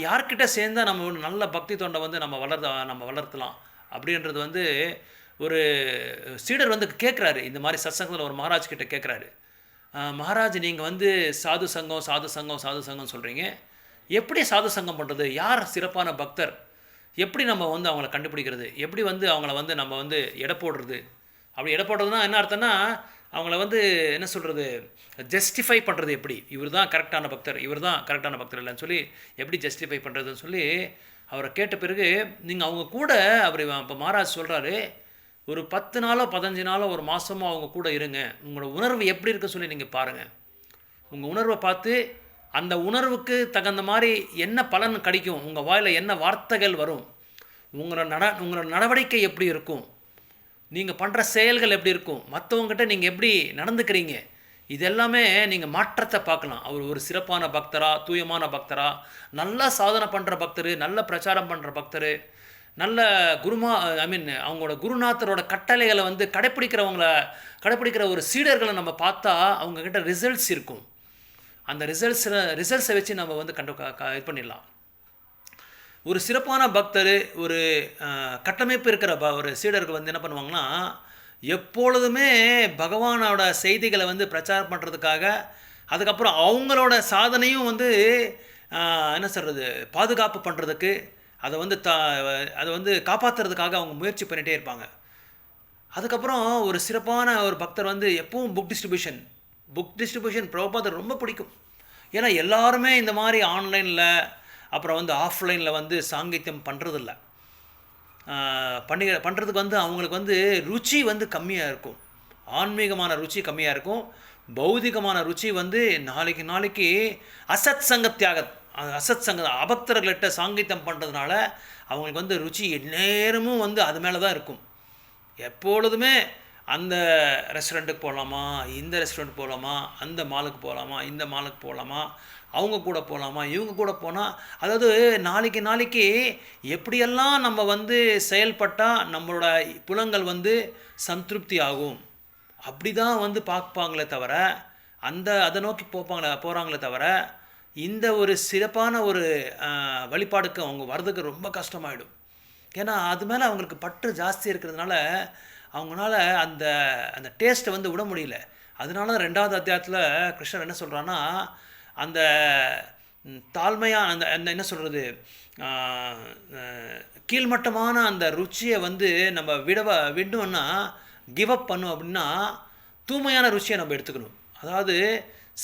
யார்கிட்ட சேர்ந்தால் நம்ம ஒரு நல்ல பக்தி தொண்டை வந்து நம்ம வளர்த்தலாம் அப்படின்றது வந்து ஒரு சீடர் வந்து கேட்குறாரு. இந்த மாதிரி சத்சங்கத்தில் ஒரு மகாராஜ் கிட்ட கேட்குறாரு, மகாராஜ் நீங்கள் வந்து சாது சங்கம் சொல்கிறீங்க, எப்படி சாது சங்கம் பண்ணுறது, யார் சிறப்பான பக்தர், எப்படி நம்ம வந்து அவங்கள கண்டுபிடிக்கிறது, எப்படி வந்து அவங்கள வந்து நம்ம வந்து எடை போடுறது. அப்படி எடை போடுறதுனா என்ன அர்த்தம்னா அவங்கள வந்து என்ன சொல்கிறது ஜஸ்டிஃபை பண்ணுறது, எப்படி இவர் தான் கரெக்டான பக்தர், இவர் தான் கரெக்டான பக்தர் இல்லைன்னு சொல்லி எப்படி ஜஸ்டிஃபை பண்ணுறதுன்னு சொல்லி அவரை கேட்ட பிறகு நீங்கள் அவங்க கூட இப்போ மகாராஜ் சொல்கிறாரு, ஒரு 10 நாளோ 15 நாளோ ஒரு மாதமோ அவங்க கூட இருங்க, உங்களோட உணர்வு எப்படி இருக்க சொல்லி நீங்கள் பாருங்கள். உங்கள் உணர்வை பார்த்து அந்த உணர்வுக்கு தகுந்த மாதிரி என்ன பலன் கிடைக்கும், உங்கள் வாயில் என்ன வார்த்தைகள் வரும், உங்களோட நடவடிக்கை எப்படி இருக்கும், நீங்கள் பண்ணுற செயல்கள் எப்படி இருக்கும், மற்றவங்ககிட்ட நீங்கள் எப்படி நடந்துக்கிறீங்க, இது எல்லாமே நீங்கள் மாற்றத்தை பார்க்கலாம். அவர் ஒரு சிறப்பான பக்தரா, தூயமான பக்தரா, நல்லா சாதனை பண்ணுற பக்தர், நல்ல பிரச்சாரம் பண்ணுற பக்தர், நல்ல அவங்களோட குருநாதரோட கட்டளைகளை வந்து கடைப்பிடிக்கிற ஒரு சீடர்களை நம்ம பார்த்தா அவங்கக்கிட்ட ரிசல்ட்ஸ் இருக்கும். அந்த ரிசல்ட்ஸை வச்சு நம்ம வந்து இது பண்ணிடலாம். ஒரு சிறப்பான பக்தர், ஒரு கட்டமைப்பு இருக்கிற ஒரு சீடர்கள் வந்து என்ன பண்ணுவாங்கன்னா, எப்பொழுதுமே பகவானோட செய்திகளை வந்து பிரச்சாரம் பண்ணுறதுக்காக, அதுக்கப்புறம் அவங்களோட சாதனையும் வந்து என்ன சொல்கிறது பாதுகாப்பு பண்ணுறதுக்கு, அதை வந்து காப்பாற்றுறதுக்காக அவங்க முயற்சி பண்ணிகிட்டே இருப்பாங்க. அதுக்கப்புறம் ஒரு சிறப்பான ஒரு பக்தர் வந்து எப்பவும் புக் டிஸ்ட்ரிபியூஷன் பிரபுபாதர் ரொம்ப பிடிக்கும். ஏன்னா எல்லாருமே இந்த மாதிரி ஆன்லைனில் அப்புறம் வந்து ஆஃப்லைனில் வந்து சாங்கித்யம் பண்ணுறதுக்கு வந்து அவங்களுக்கு வந்து ருச்சி வந்து கம்மியாக இருக்கும். ஆன்மீகமான ருச்சி கம்மியாக இருக்கும். பௌதிகமான ருச்சி வந்து நாளைக்கு நாளைக்கு அசத் சங்கத்தியாக அசத் சங்க அபக்தர்கள்கிட்ட சாங்கித்தம் பண்ணுறதுனால அவங்களுக்கு வந்து ருச்சி நேரமும் வந்து அது மேலே தான் இருக்கும். எப்பொழுதுமே அந்த ரெஸ்டாரண்ட்டுக்கு போகலாமா, இந்த ரெஸ்டாரண்ட் போகலாமா, அந்த மாலுக்கு போகலாமா, இந்த மாலுக்கு போகலாமா, அவங்க கூட போகலாமா, இவங்க கூட போனால், அதாவது நாளைக்கு நாளைக்கு எப்படியெல்லாம் நம்ம வந்து செயல்பட்டால் நம்மளோட புலங்கள் வந்து சந்திருப்தி ஆகும் அப்படி தான் வந்து பார்ப்பாங்களே தவிர, அதை நோக்கி போகிறாங்களே தவிர, இந்த ஒரு சிறப்பான ஒரு வழிபாடுக்கு அவங்க வர்றதுக்கு ரொம்ப கஷ்டமாயிடும். ஏன்னா அது மேலே அவங்களுக்கு பற்று ஜாஸ்தி இருக்கிறதுனால அவங்களால அந்த அந்த டேஸ்ட்டை வந்து விட முடியல. அதனால தான் 2வது அத்தியாயத்தில் கிருஷ்ணர் என்ன சொல்கிறான்னா, அந்த தாழ்மையாக அந்த அந்த என்ன சொல்கிறது, கீழ்மட்டமான அந்த ருச்சியை வந்து நம்ம விடணும்னா கிவ் அப் பண்ணும் அப்படின்னா தூய்மையான ருச்சியை நம்ம எடுத்துக்கணும். அதாவது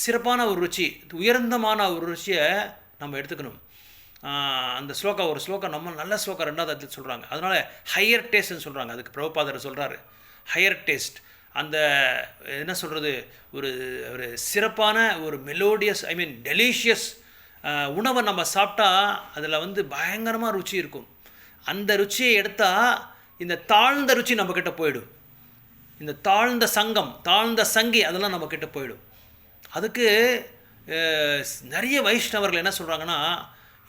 சிறப்பான ஒரு ருச்சி, உயர்ந்தமான ஒரு ருச்சியை நம்ம எடுத்துக்கணும். அந்த ஒரு ஸ்லோகம் நம்ம நல்ல ஸ்லோகம் 2வது அத்தியாயத்தில் சொல்கிறாங்க. அதனால் ஹையர் டேஸ்ட்னு சொல்கிறாங்க. அதுக்கு பிரபுபாதர் சொல்கிறாரு ஹையர் டேஸ்ட். அந்த என்ன சொல்கிறது, ஒரு ஒரு சிறப்பான ஒரு மெலோடியஸ் டெலிஷியஸ் உணவை நம்ம சாப்பிட்டா அதில் வந்து பயங்கரமாக ருச்சி இருக்கும். அந்த ருச்சியை எடுத்தால் இந்த தாழ்ந்த ருச்சி நம்மக்கிட்ட போயிடும். இந்த தாழ்ந்த சங்கி அதெல்லாம் நம்மக்கிட்ட போயிடும். அதுக்கு நிறைய வைஷ்ணவர்கள் என்ன சொல்கிறாங்கன்னா,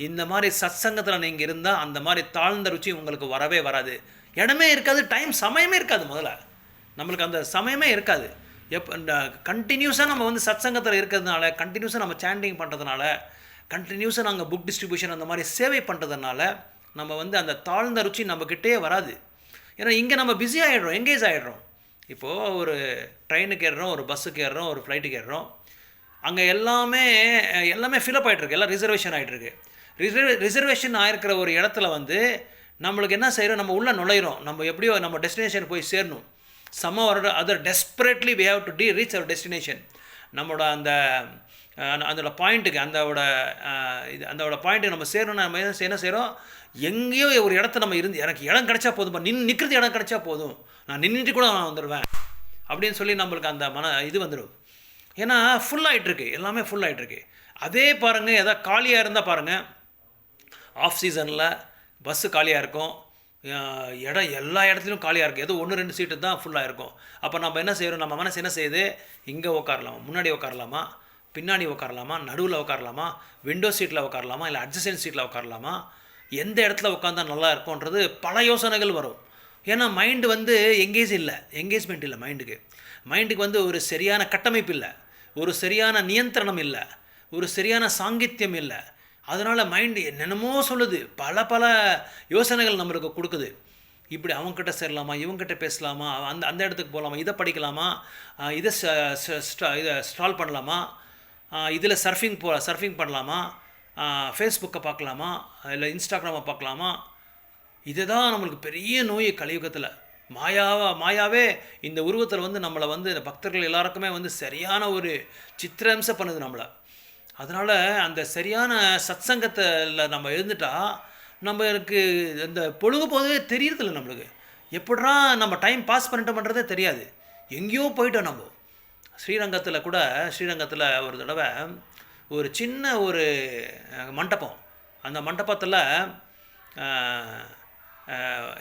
இந்த மாதிரி சத்சங்கத்தில் நீங்கள் இருந்தால் அந்த மாதிரி தாழ்ந்த ருச்சி உங்களுக்கு வரவே வராது. இடமே இருக்காது, சமயமே இருக்காது. முதல்ல நம்மளுக்கு அந்த சமயமே இருக்காது. கண்டினியூஸாக நம்ம வந்து சத்சங்கத்தில் இருக்கிறதுனால, கண்டினியூஸாக நம்ம சாண்டிங் பண்ணுறதுனால, கண்டினியூஸாக நாங்கள் புக் டிஸ்ட்ரிபியூஷன் அந்த மாதிரி சேவை பண்ணுறதுனால நம்ம வந்து அந்த தாழ்ந்த ருச்சி நம்மக்கிட்டே வராது. ஏன்னா இங்கே நம்ம பிஸி ஆகிடுறோம், எங்கேஜ் ஆகிடுறோம். இப்போது ஒரு ட்ரெயினுக்கு ஏறுறோம், ஒரு பஸ்ஸுக்கு ஏறுறோம், ஒரு ஃப்ளைட்டுக்கு ஏறுறோம். அங்கே எல்லாமே ஃபில்அப் ஆகிட்டுருக்கு, எல்லாம் ரிசர்வேஷன் ஆகிட்டுருக்கு. ரிசர்வேஷன் ஆகிருக்கிற ஒரு இடத்துல வந்து நம்மளுக்கு என்ன செய்கிறோம், நம்ம உள்ளே நுழையிறோம். நம்ம எப்படியோ நம்ம டெஸ்டினேஷன் போய் சேரணும். Other desperately we have to reach our destination. நம்மளோட அதோட பாயிண்ட்டுக்கு அந்த பாயிண்ட்டுக்கு நம்ம சேரணும்னா நம்ம என்ன செய்கிறோம், எங்கேயோ ஒரு இடத்த நம்ம எனக்கு இடம் கிடைச்சா போதும், நிற்கிறது இடம் கிடைச்சா போதும், நான் நின்றுட்டு கூட நான் வந்துடுவேன் அப்படின்னு சொல்லி நம்மளுக்கு அந்த இது வந்துடும். ஏன்னா ஃபுல்லாகிட்டுருக்கு, எல்லாமே ஃபுல்லாகிட்டுருக்கு. அதே பாருங்கள், எதாவது காலியாக இருந்தால் பாருங்கள், ஆஃப் சீசனில் பஸ்ஸு காலியாக இருக்கும், இடம் எல்லா இடத்துலையும் காலியாக இருக்குது, ஏதோ 1-2 சீட்டு தான் ஃபுல்லாக இருக்கும். அப்போ நம்ம என்ன செய்கிறோம், நம்ம மனசு என்ன செய்யுது, இங்கே உட்காரலாமா, முன்னாடி உட்காரலாமா, பின்னாடி உட்காரலாமா, நடுவில் உட்காரலாமா, விண்டோ சீட்டில் உட்காரலாமா, இல்லை அட்ஜசன்ட் சீட்டில் உட்காரலாமா, எந்த இடத்துல உட்காந்தா நல்லா இருக்கும்ன்றது பல யோசனைகள் வரும். ஏன்னா மைண்டு வந்து எங்கேஜ்மெண்ட் இல்லை. மைண்டுக்கு வந்து ஒரு சரியான கட்டமைப்பு இல்லை, ஒரு சரியான நியந்திரணம் இல்லை, ஒரு சரியான சாங்கித்யம் இல்லை. அதனால் மைண்டு என்னென்னமோ சொல்லுது, பல யோசனைகள் நம்மளுக்கு கொடுக்குது. இப்படி அவங்ககிட்ட சேரலாமா, இவங்ககிட்ட பேசலாமா, அந்த இடத்துக்கு போகலாமா, இதை படிக்கலாமா, இதை ஸ்டால் பண்ணலாமா, இதில் சர்ஃபிங் பண்ணலாமா, ஃபேஸ்புக்கை பார்க்கலாமா, இல்லை இன்ஸ்டாகிராமை பார்க்கலாமா. இதுதான் நம்மளுக்கு பெரிய நோய் கலியுகத்தில். மாயாவே இந்த உருவத்தில் வந்து நம்மளை வந்து இந்த பக்தர்கள் எல்லாருக்குமே வந்து சரியான ஒரு சித்திரம்சம் பண்ணுது நம்மளை. அதனால் அந்த சரியான சத்சங்கத்தில் நம்ம இருந்துட்டால் நம்மளுக்கு இந்த பொழுதுபோதே தெரியறதில்ல. நம்மளுக்கு எப்படா நம்ம டைம் பாஸ் பண்ணிட்டோம்ன்றதே தெரியாது, எங்கேயோ போயிட்டோம் நம்ம. ஸ்ரீரங்கத்தில் ஒரு தடவை ஒரு சின்ன ஒரு மண்டபம், அந்த மண்டபத்தில்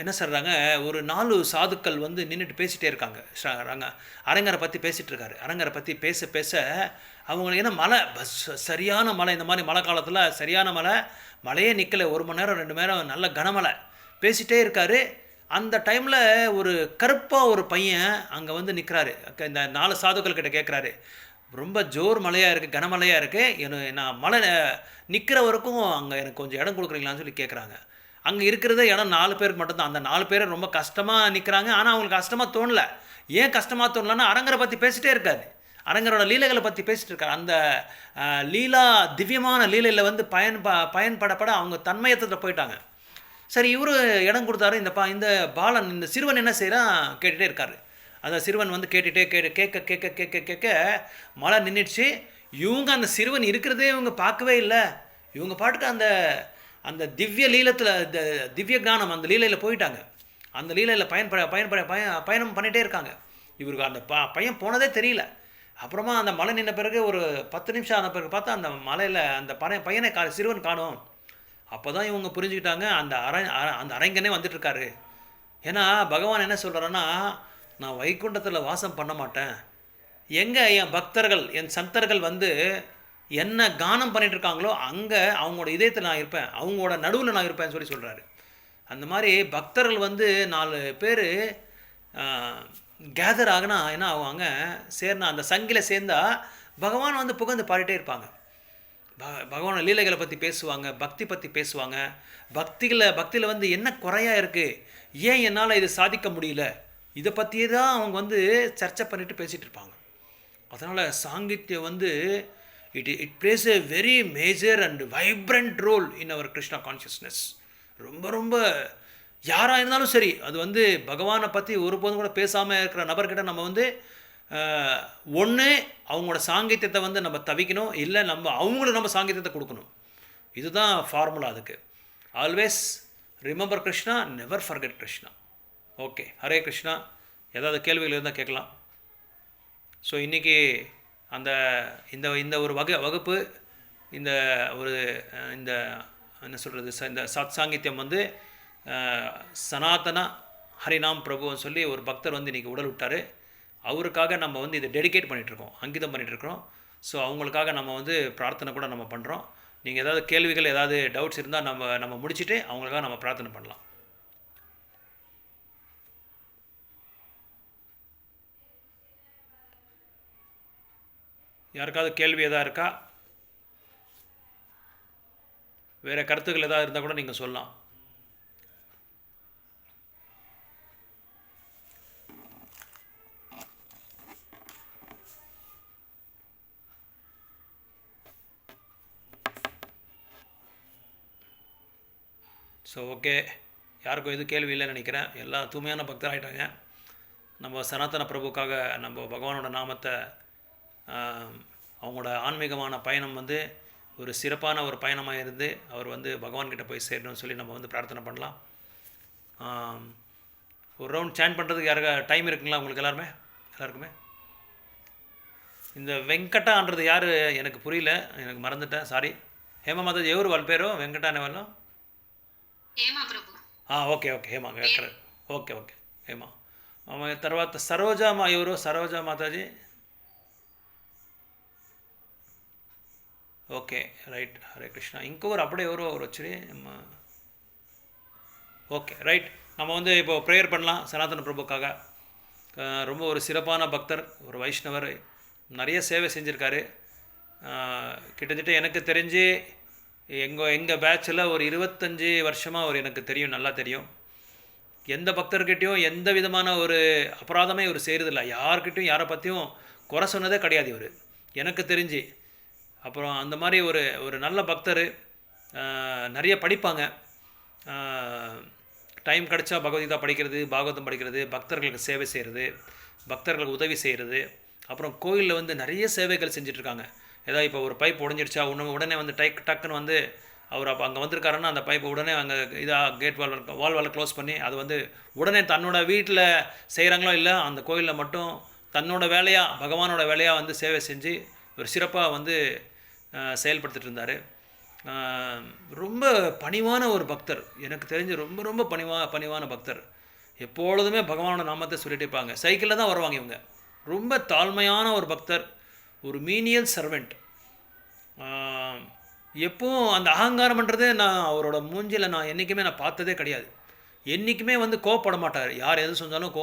என்ன சொல்கிறாங்க, ஒரு 4 சாதுக்கள் வந்து நின்றுட்டு பேசிகிட்டே இருக்காங்க. அரங்கரை பற்றி பேசிகிட்டு இருக்காரு. அரங்கரை பற்றி பேச அவங்களுக்கு என்ன மழை, சரியான மழை, இந்த மாதிரி மழை காலத்தில் சரியான மழையே நிற்கலை, 1 மணி நேரம் 2 மணி நேரம் நல்ல கனமழை பேசிகிட்டே இருக்கார். அந்த டைமில் ஒரு கருப்பாக ஒரு பையன் அங்கே வந்து நிற்கிறாரு. இந்த 4 சாதுக்கள் கிட்ட கேட்குறாரு, ரொம்ப ஜோர் மழையாக இருக்குது, கனமழையாக இருக்குது, நான் மழை நிற்கிற வரைக்கும் அங்கே எனக்கு கொஞ்சம் இடம் கொடுக்குறீங்களான்னு சொல்லி கேட்குறாங்க. அங்கே இருக்கிறத இடம் 4 பேருக்கு மட்டும்தான். அந்த 4 பேர் ரொம்ப கஷ்டமாக நிற்கிறாங்க. ஆனால் அவங்களுக்கு கஷ்டமாக தோணலை. ஏன் கஷ்டமாக தோணலைன்னா அரங்கரை பற்றி பேசிகிட்டே இருக்காரு, அரங்கரோட லீலைகளை பற்றி பேசிகிட்டு இருக்காரு. அந்த திவ்யமான லீலையில் வந்து பயன்படப்பட அவங்க தன்மயத்தில் போயிட்டாங்க. சரி, இவரு இடம் கொடுத்தாரு. இந்த பாலன், இந்த சிறுவன் என்ன செய்கிறான், கேட்டுகிட்டே இருக்காரு. அந்த சிறுவன் வந்து கேட்க மழை நின்றுடுச்சு. இவங்க அந்த சிறுவன் இருக்கிறதே இவங்க பார்க்கவே இல்லை. இவங்க பாட்டுக்கு அந்த திவ்ய லீலத்தில், திவ்ய கானம் அந்த லீலையில் போயிட்டாங்க. அந்த லீலையில் பயணம் பண்ணிகிட்டே இருக்காங்க. இவருக்கு அந்த பையன் போனதே தெரியல. அப்புறமா அந்த மழை நின்ன பிறகு ஒரு 10 நிமிஷம் ஆன பிறகு பார்த்தா அந்த மலையில் அந்த பையனை சிறுவன் காணோம். அப்போ தான் இவங்க புரிஞ்சுக்கிட்டாங்க அந்த அரங்கனே வந்துட்டுருக்காரு. ஏன்னா பகவான் என்ன சொல்கிறாருன்னா, நான் வைகுண்டத்தில் வாசம் பண்ண மாட்டேன், எங்கே என் பக்தர்கள் என் சந்தர்கள் வந்து என்ன கானம் பண்ணிட்டு இருக்காங்களோ அங்கே அவங்களோட இதயத்தில் நான் இருப்பேன், அவங்களோட நடுவில் நான் இருப்பேன்னு சொல்லி சொல்கிறாரு. அந்த மாதிரி பக்தர்கள் வந்து 4 பேர் கேதர் ஆகினா என்ன ஆகுவாங்க, சேர்னா அந்த சங்கில் சேர்ந்தால் பகவான் வந்து புகழ்ந்து பாடிட்டே இருப்பாங்க. பகவான் லீலைகளை பற்றி பேசுவாங்க, பக்தி பற்றி பேசுவாங்க. பக்தியில் வந்து என்ன குறையாக இருக்குது, ஏன் என்னால் இது சாதிக்க முடியல, இதை பற்றியே தான் அவங்க வந்து சர்ச்சை பண்ணிட்டு பேசிகிட்டு இருப்பாங்க. அதனால் சாங்கித்யம் வந்து it plays a very major and vibrant role in our Krishna consciousness. ரொம்ப ரொம்ப யாராக இருந்தாலும் சரி, அது வந்து பகவானை பற்றி ஒருபோதும் கூட பேசாமல் இருக்கிற நபர்கிட்ட நம்ம வந்து ஒன்று அவங்களோட சாங்கித்யத்தை வந்து நம்ம தவிக்கணும், இல்லை அவங்களுக்கு நம்ம சாங்கித்யத்தை கொடுக்கணும். இதுதான் ஃபார்முலா அதுக்கு. Always remember Krishna, never forget Krishna. Okay, Hare Krishna. ஏதாவது கேள்விகள் இருந்தால் கேட்கலாம். ஸோ இன்றைக்கி இந்த ஒரு வகுப்பு இந்த என்ன சொல்கிறது, இந்த சாங்கித்யம் வந்து சனாதன ஹரிநாம் பிரபுன்னு சொல்லி ஒரு பக்தர் வந்து இன்றைக்கி உடல் விட்டார். அவருக்காக நம்ம வந்து இதை டெடிகேட் பண்ணிகிட்ருக்கோம், அங்கிதம் பண்ணிகிட்ருக்கோம். ஸோ அவங்களுக்காக நம்ம வந்து பிரார்த்தனை கூட நம்ம பண்ணுறோம். நீங்கள் ஏதாவது கேள்விகள் ஏதாவது டவுட்ஸ் இருந்தால் நம்ம முடிச்சுட்டு அவங்களுக்காக நம்ம பிரார்த்தனை பண்ணலாம். யாருக்காவது கேள்வி எதாவது இருக்கா? வேறு கருத்துக்கள் எதாவது இருந்தால் கூட நீங்கள் சொல்லலாம். ஸோ ஓகே, யாருக்கும் எதுவும் கேள்வி இல்லைன்னு நினைக்கிறேன். எல்லாம் தூய்மையான பக்தர் ஆகிட்டாங்க. நம்ம சனாதன பிரபுக்காக நம்ம பகவானோட நாமத்தை அவங்களோட ஆன்மீகமான பயணம் வந்து ஒரு சிறப்பான ஒரு பயணமாக இருந்து அவர் வந்து பகவான்கிட்ட போய் சேரணும்னு சொல்லி நம்ம வந்து பிரார்த்தனை பண்ணலாம். ஒரு ரவுண்ட் சேன் பண்ணுறதுக்கு யாருக்கா டைம் இருக்குங்களா உங்களுக்கு எல்லாருக்குமே? இந்த வெங்கடான்றது யார் எனக்கு புரியல, எனக்கு மறந்துட்டேன், சாரி. ஹேமா மாதாஜி ఎవరు వాళ్ళ పేరు? వెంకట అనే వాళ్ళు? హేమా ప్రభు. Okay Hema, okay Hema. తర్వాత సరోజా ఎవరు? సరోజా మాతాజీ. Okay right, Hare Krishna. ఇంకొకరు అప్పుడే ఎవరో వచ్చి ஓகே ரைட். நம்ம வந்து இப்போது ப்ரேயர் பண்ணலாம் சனாதன பிரபுக்காக. ரொம்ப ஒரு சிறப்பான பக்தர், ஒரு வைஷ்ணவர், நிறைய சேவை செஞ்சுருக்காரு. கிட்டத்தட்ட எனக்கு தெரிஞ்சு எங்கள் பேட்சில் ஒரு 25 வருஷமாக அவர் எனக்கு தெரியும், நல்லா தெரியும். எந்த பக்தர்கிட்டையும் எந்த விதமான ஒரு அபராதமே இவர் செய்கிறதில்ல, யார்கிட்டையும் யாரை பற்றியும் குறை சொன்னதே கிடையாது இவர் எனக்கு தெரிஞ்சு. அப்புறம் அந்த மாதிரி ஒரு நல்ல பக்தர். நிறைய படிப்பாங்க, டைம் கிடச்சா பகவத்கீதா படிக்கிறது, பாகவதம் படிக்கிறது, பக்தர்களுக்கு சேவை செய்கிறது, பக்தர்களுக்கு உதவி செய்கிறது. அப்புறம் கோயிலில் வந்து நிறைய சேவைகள் செஞ்சிட்ருக்காங்க. ஏதாவது இப்போ ஒரு பைப் உடஞ்சிடுச்சா உடனே வந்து டக்குன்னு வந்து அவர் அப்போ அங்கே வந்திருக்காருன்னா அந்த பைப்பை உடனே அங்கே கேட் வால் க்ளோஸ் பண்ணி அது வந்து உடனே தன்னோட வீட்டில் செய்கிறாங்களோ இல்லை, அந்த கோயிலில் மட்டும் தன்னோட வேலையாக பகவானோட வேலையாக வந்து சேவை செஞ்சு ஒரு சிறப்பாக வந்து செயல்படுத்திட்டு இருந்தார். ரொம்ப பணிவான ஒரு பக்தர், எனக்கு தெரிஞ்சு ரொம்ப ரொம்ப பணிவான பக்தர். எப்பொழுதுமே பகவானோட நாமத்தை சொல்லிட்டு இருப்பாங்க. சைக்கிளில் தான் வருவாங்க இவங்க. ரொம்ப தாழ்மையான ஒரு பக்தர், ஒரு மீனியல் சர்வெண்ட். எப்பவும் அந்த அகங்காரம்ன்றது நான் அவரோட மூஞ்சில் நான் என்றைக்குமே நான் பார்த்ததே கிடையாது. என்றைக்குமே வந்து கோவப்பட மாட்டார், யார் எது செஞ்சாலும்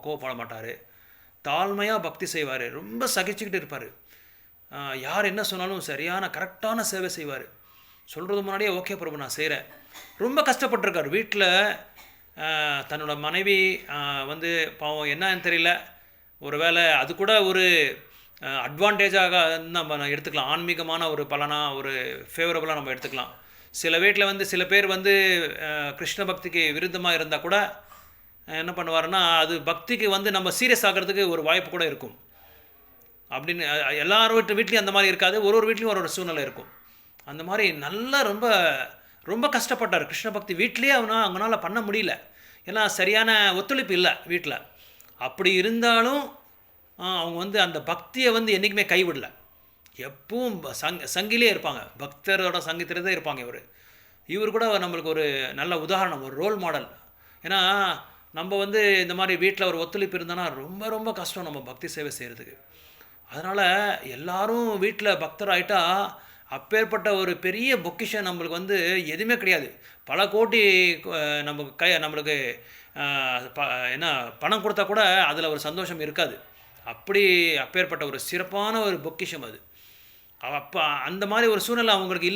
கோவப்பட மாட்டார். தாழ்மையாக பக்தி செய்வார், ரொம்ப சகிச்சுக்கிட்டு இருப்பார். யார் என்ன சொன்னாலும் சரியான கரெக்டான சேவை செய்வார். சொல்கிறது முன்னாடியே ஓகே பிரபு நான் செய்கிறேன். ரொம்ப கஷ்டப்பட்டுருக்கார் வீட்டில். தன்னோட மனைவி வந்து பாவம் என்னன்னு தெரியல, ஒரு வேளை அது கூட ஒரு அட்வான்டேஜாக நம்ம எடுத்துக்கலாம், ஆன்மீகமான ஒரு பலனாக ஒரு ஃபேவரபுளாக நம்ம எடுத்துக்கலாம். சில வீட்டில் வந்து சில பேர் வந்து கிருஷ்ண பக்திக்கு விருத்தமாக இருந்தால் கூட என்ன பண்ணுவாருன்னா அது பக்திக்கு வந்து நம்ம சீரியஸ் ஆகிறதுக்கு ஒரு வாய்ப்பு கூட இருக்கும். அப்படின்னு எல்லாரும் வீட்லேயும் அந்த மாதிரி இருக்காது, ஒரு வீட்லேயும் ஒரு சூழ்நிலை இருக்கும். அந்த மாதிரி நல்லா ரொம்ப ரொம்ப கஷ்டப்பட்டார் கிருஷ்ண பக்தி. வீட்லேயே அவங்களால பண்ண முடியல, ஏன்னா சரியான ஒத்துழைப்பு இல்லை வீட்டில். அப்படி இருந்தாலும் அவங்க வந்து அந்த பக்தியை வந்து என்றைக்குமே கைவிடல. எப்பவும் சங்கிலே இருப்பாங்க, பக்தரோட சங்கத்திலே இருப்பாங்க. இவர் கூட நம்மளுக்கு ஒரு நல்ல உதாரணம், ஒரு ரோல் மாடல். ஏன்னா நம்ம வந்து இந்த மாதிரி வீட்டில் ஒரு ஒத்துழைப்பு இருந்தோன்னா ரொம்ப ரொம்ப கஷ்டம் நம்ம பக்தி சேவை செய்கிறதுக்கு. அதனால் எல்லாரும் வீட்டில் பக்தர் ஆகிட்டா அப்பேற்பட்ட ஒரு பெரிய பொக்கிஷன் நம்மளுக்கு வந்து எதுவுமே கிடையாது. பல கோடி நம்மளுக்கு என்ன பணம் கொடுத்தா கூட அதில் ஒரு சந்தோஷம் இருக்காது. அப்பேற்பட்ட ஒரு சிறப்பான ஒரு பொக்கிஷம் அது. அப்போ அந்த மாதிரி ஒரு சூழ்நிலை அவங்களுக்கு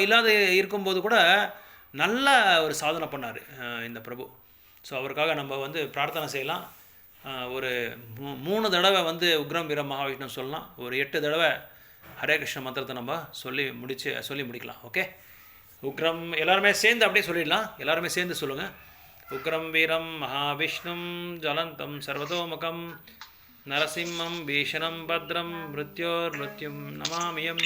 இல்லாத இருக்கும்போது கூட நல்ல ஒரு சாதனை பண்ணார் இந்த பிரபு. ஸோ அவருக்காக நம்ம வந்து பிரார்த்தனை செய்யலாம். ஒரு 3 தடவை வந்து உக்ரம் வீரம் மகாவிஷ்ணு சொல்லலாம். ஒரு 8 தடவை ஹரே கிருஷ்ண மந்திரத்தை நம்ம சொல்லி முடிக்கலாம். ஓகே, உக்ரம் எல்லாருமே சேர்ந்து அப்படியே சொல்லிடலாம். எல்லாருமே சேர்ந்து சொல்லுங்கள். உக்ரம் வீரம் மகாவிஷ்ணும் ஜலந்தம் சர்வதோமுகம் நரசிம்மம் பீஷணம் பத்ரம் மிருத்யோர்மிருத்யும் நமாமியம்.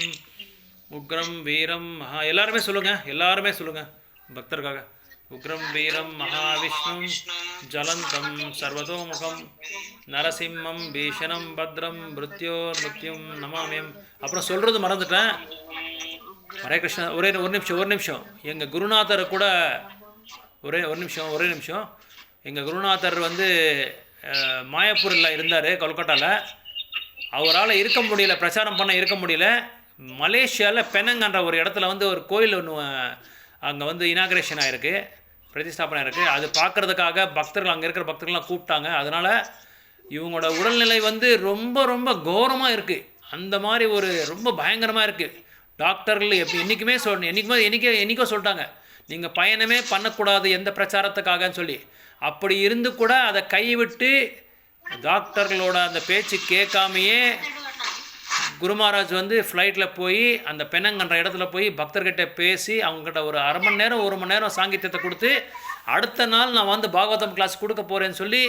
உக்ரம் வீரம் எல்லாருமே சொல்லுங்கள் பக்தருக்காக. உக்ரம் வீரம் மகாவிஷ்ணும் ஜலந்தம் சர்வதோமுகம் நரசிம்மம் பீஷணம் பத்ரம் மிருத்யோர்மிருத்யும் நமாமியம். அப்புறம் சொல்கிறது மறந்துட்டேன். ஹரே கிருஷ்ணா. ஒரு நிமிஷம் எங்கள் குருநாதரை கூட ஒரே நிமிஷம் எங்கள் குருநாதர் வந்து மாயப்பூரில் இருந்தார், கொல்கட்டாவில். அவரால் பிரச்சாரம் பண்ண இருக்க முடியல. மலேசியாவில் பெனங்கன்ற ஒரு இடத்துல வந்து ஒரு கோயில் ஒன்று அங்கே வந்து இனாக்ரேஷன் ஆகிருக்கு, பிரதிஷ்டாபனை இருக்குது. அது பார்க்குறதுக்காக அங்கே இருக்கிற பக்தர்கள்லாம் கூப்பிட்டாங்க. அதனால் இவங்களோட உடல்நிலை வந்து ரொம்ப ரொம்ப கோரமாக இருக்குது. அந்த மாதிரி ஒரு ரொம்ப பயங்கரமாக இருக்குது. டாக்டர்கள் என்றைக்கோ சொல்லிட்டாங்க, நீங்கள் பயணமே பண்ணக்கூடாது எந்த பிரச்சாரத்துக்காகன்னு சொல்லி. அப்படி இருந்து கூட அதை கைவிட்டு டாக்டர்களோட அந்த பேச்சு கேட்காமையே குரு மகாராஜ் வந்து ஃப்ளைட்டில் போய் அந்த பெனங்கன்ற இடத்துல போய் பக்தர்கிட்ட பேசி அவங்ககிட்ட ஒரு 1 மணி நேரம் சாங்கித்யத்தை கொடுத்து அடுத்த நாள் நான் வந்து பாகவதம் கிளாஸ் கொடுக்க போகிறேன்னு சொல்லி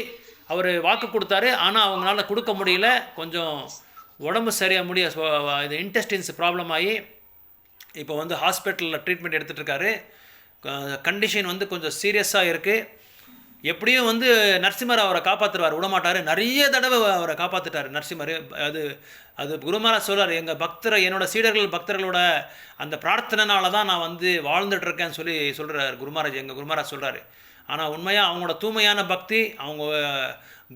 அவர் வாக்கு கொடுத்தாரு. ஆனால் அவங்களால கொடுக்க முடியல. கொஞ்சம் உடம்பு சரியாக இது இன்டெஸ்டின்ஸ் ப்ராப்ளம் ஆகி இப்போ வந்து ஹாஸ்பிட்டலில் ட்ரீட்மெண்ட் எடுத்துகிட்டு இருக்காரு. கண்டிஷன் வந்து கொஞ்சம் சீரியஸாக இருக்குது. எப்படியும் வந்து நரசிம்மர் அவரை காப்பாற்றுவார், விடமாட்டார். நிறைய தடவை அவரை காப்பாற்றிட்டார் நரசிம்மர். அது குரு மகாராஜ் சொல்கிறார், என்னோட பக்தர்களோட அந்த பிரார்த்தனைனால தான் நான் வந்து வாழ்ந்துட்டுருக்கேன்னு சொல்கிறார் எங்கள் குரு மகாராஜ் சொல்கிறாரு. ஆனால் உண்மையாக அவங்களோட தூய்மையான பக்தி, அவங்க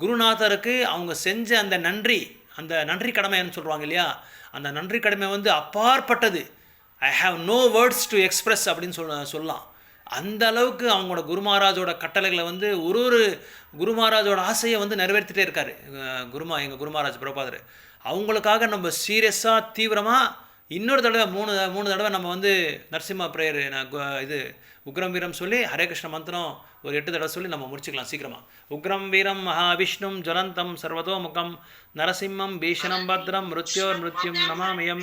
குருநாதருக்கு அவங்க செஞ்ச அந்த நன்றி கடமைன்னு சொல்லுவாங்க இல்லையா, அந்த நன்றி கடமை வந்து அப்பாற்பட்டது. I have no words to express அப்படின்னு சொல்லலாம். அந்த அளவுக்கு அவங்களோட குரு மகாராஜோட கட்டளைகளை வந்து ஒரு குரு மகாராஜோட ஆசையை வந்து நிறைவேற்றிட்டே இருக்கார் எங்கள் குரு மகாராஜ் பிரபாதர். அவங்களுக்காக நம்ம சீரியஸாக தீவிரமாக இன்னொரு தடவை 3 தடவை நம்ம வந்து நரசிம்ம பிரேயர் இது உக்ரம் வீரம் சொல்லி ஹரே கிருஷ்ண மந்திரம் ஒரு 8 தடவை சொல்லி நம்ம முடிச்சுக்கலாம் சீக்கிரமாக. உக்ரம் வீரம் மகாவிஷ்ணும் ஜலந்தம் சர்வதோமுகம் நரசிம்மம் பீஷணம் பத்ரம் மிருத்யோர்மிருத்யும் நமாமியம்.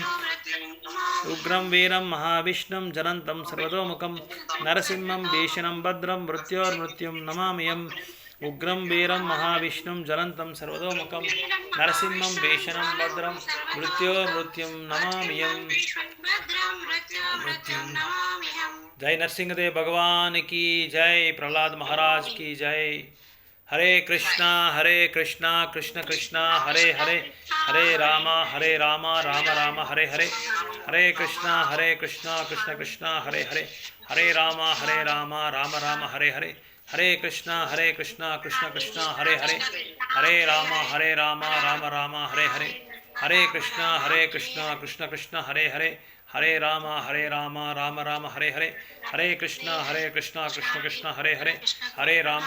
உக்ரம் வீரம் மகாவிஷ்ணும் ஜலந்தம் சர்வதோமுகம் நரசிம்மம் பீஷணம் பத்ரம் மிருத்யோர்மிருத்யும் நமாமியம். உக்ரம் வீரம் மகாவிஷ்ணும் ஜலந்தம் சர்வதோமுகம் நரசிம்மம் பீஷணம் பத்ரம் மிருத்யோர்மிருத்யும் நமாமியம். जय नरसिंहदेव भगवान की जय, प्रहलाद महाराज की जय. हरे कृष्णा कृष्ण कृष्णा हरे हरे, हरे राम राम राम हरे हरे. हरे कृष्णा कृष्ण कृष्ण हरे हरे, हरे राम राम राम हरे हरे. हरे कृष्णा कृष्ण कृष्ण हरे हरे, हरे राम राम राम हरे हरे. हरे कृष्णा कृष्ण कृष्ण हरे हरे, हरे राम राम राम हरे हरे. हरे कृष्णा कृष्ण कृष्ण हरे हरे, हरे राम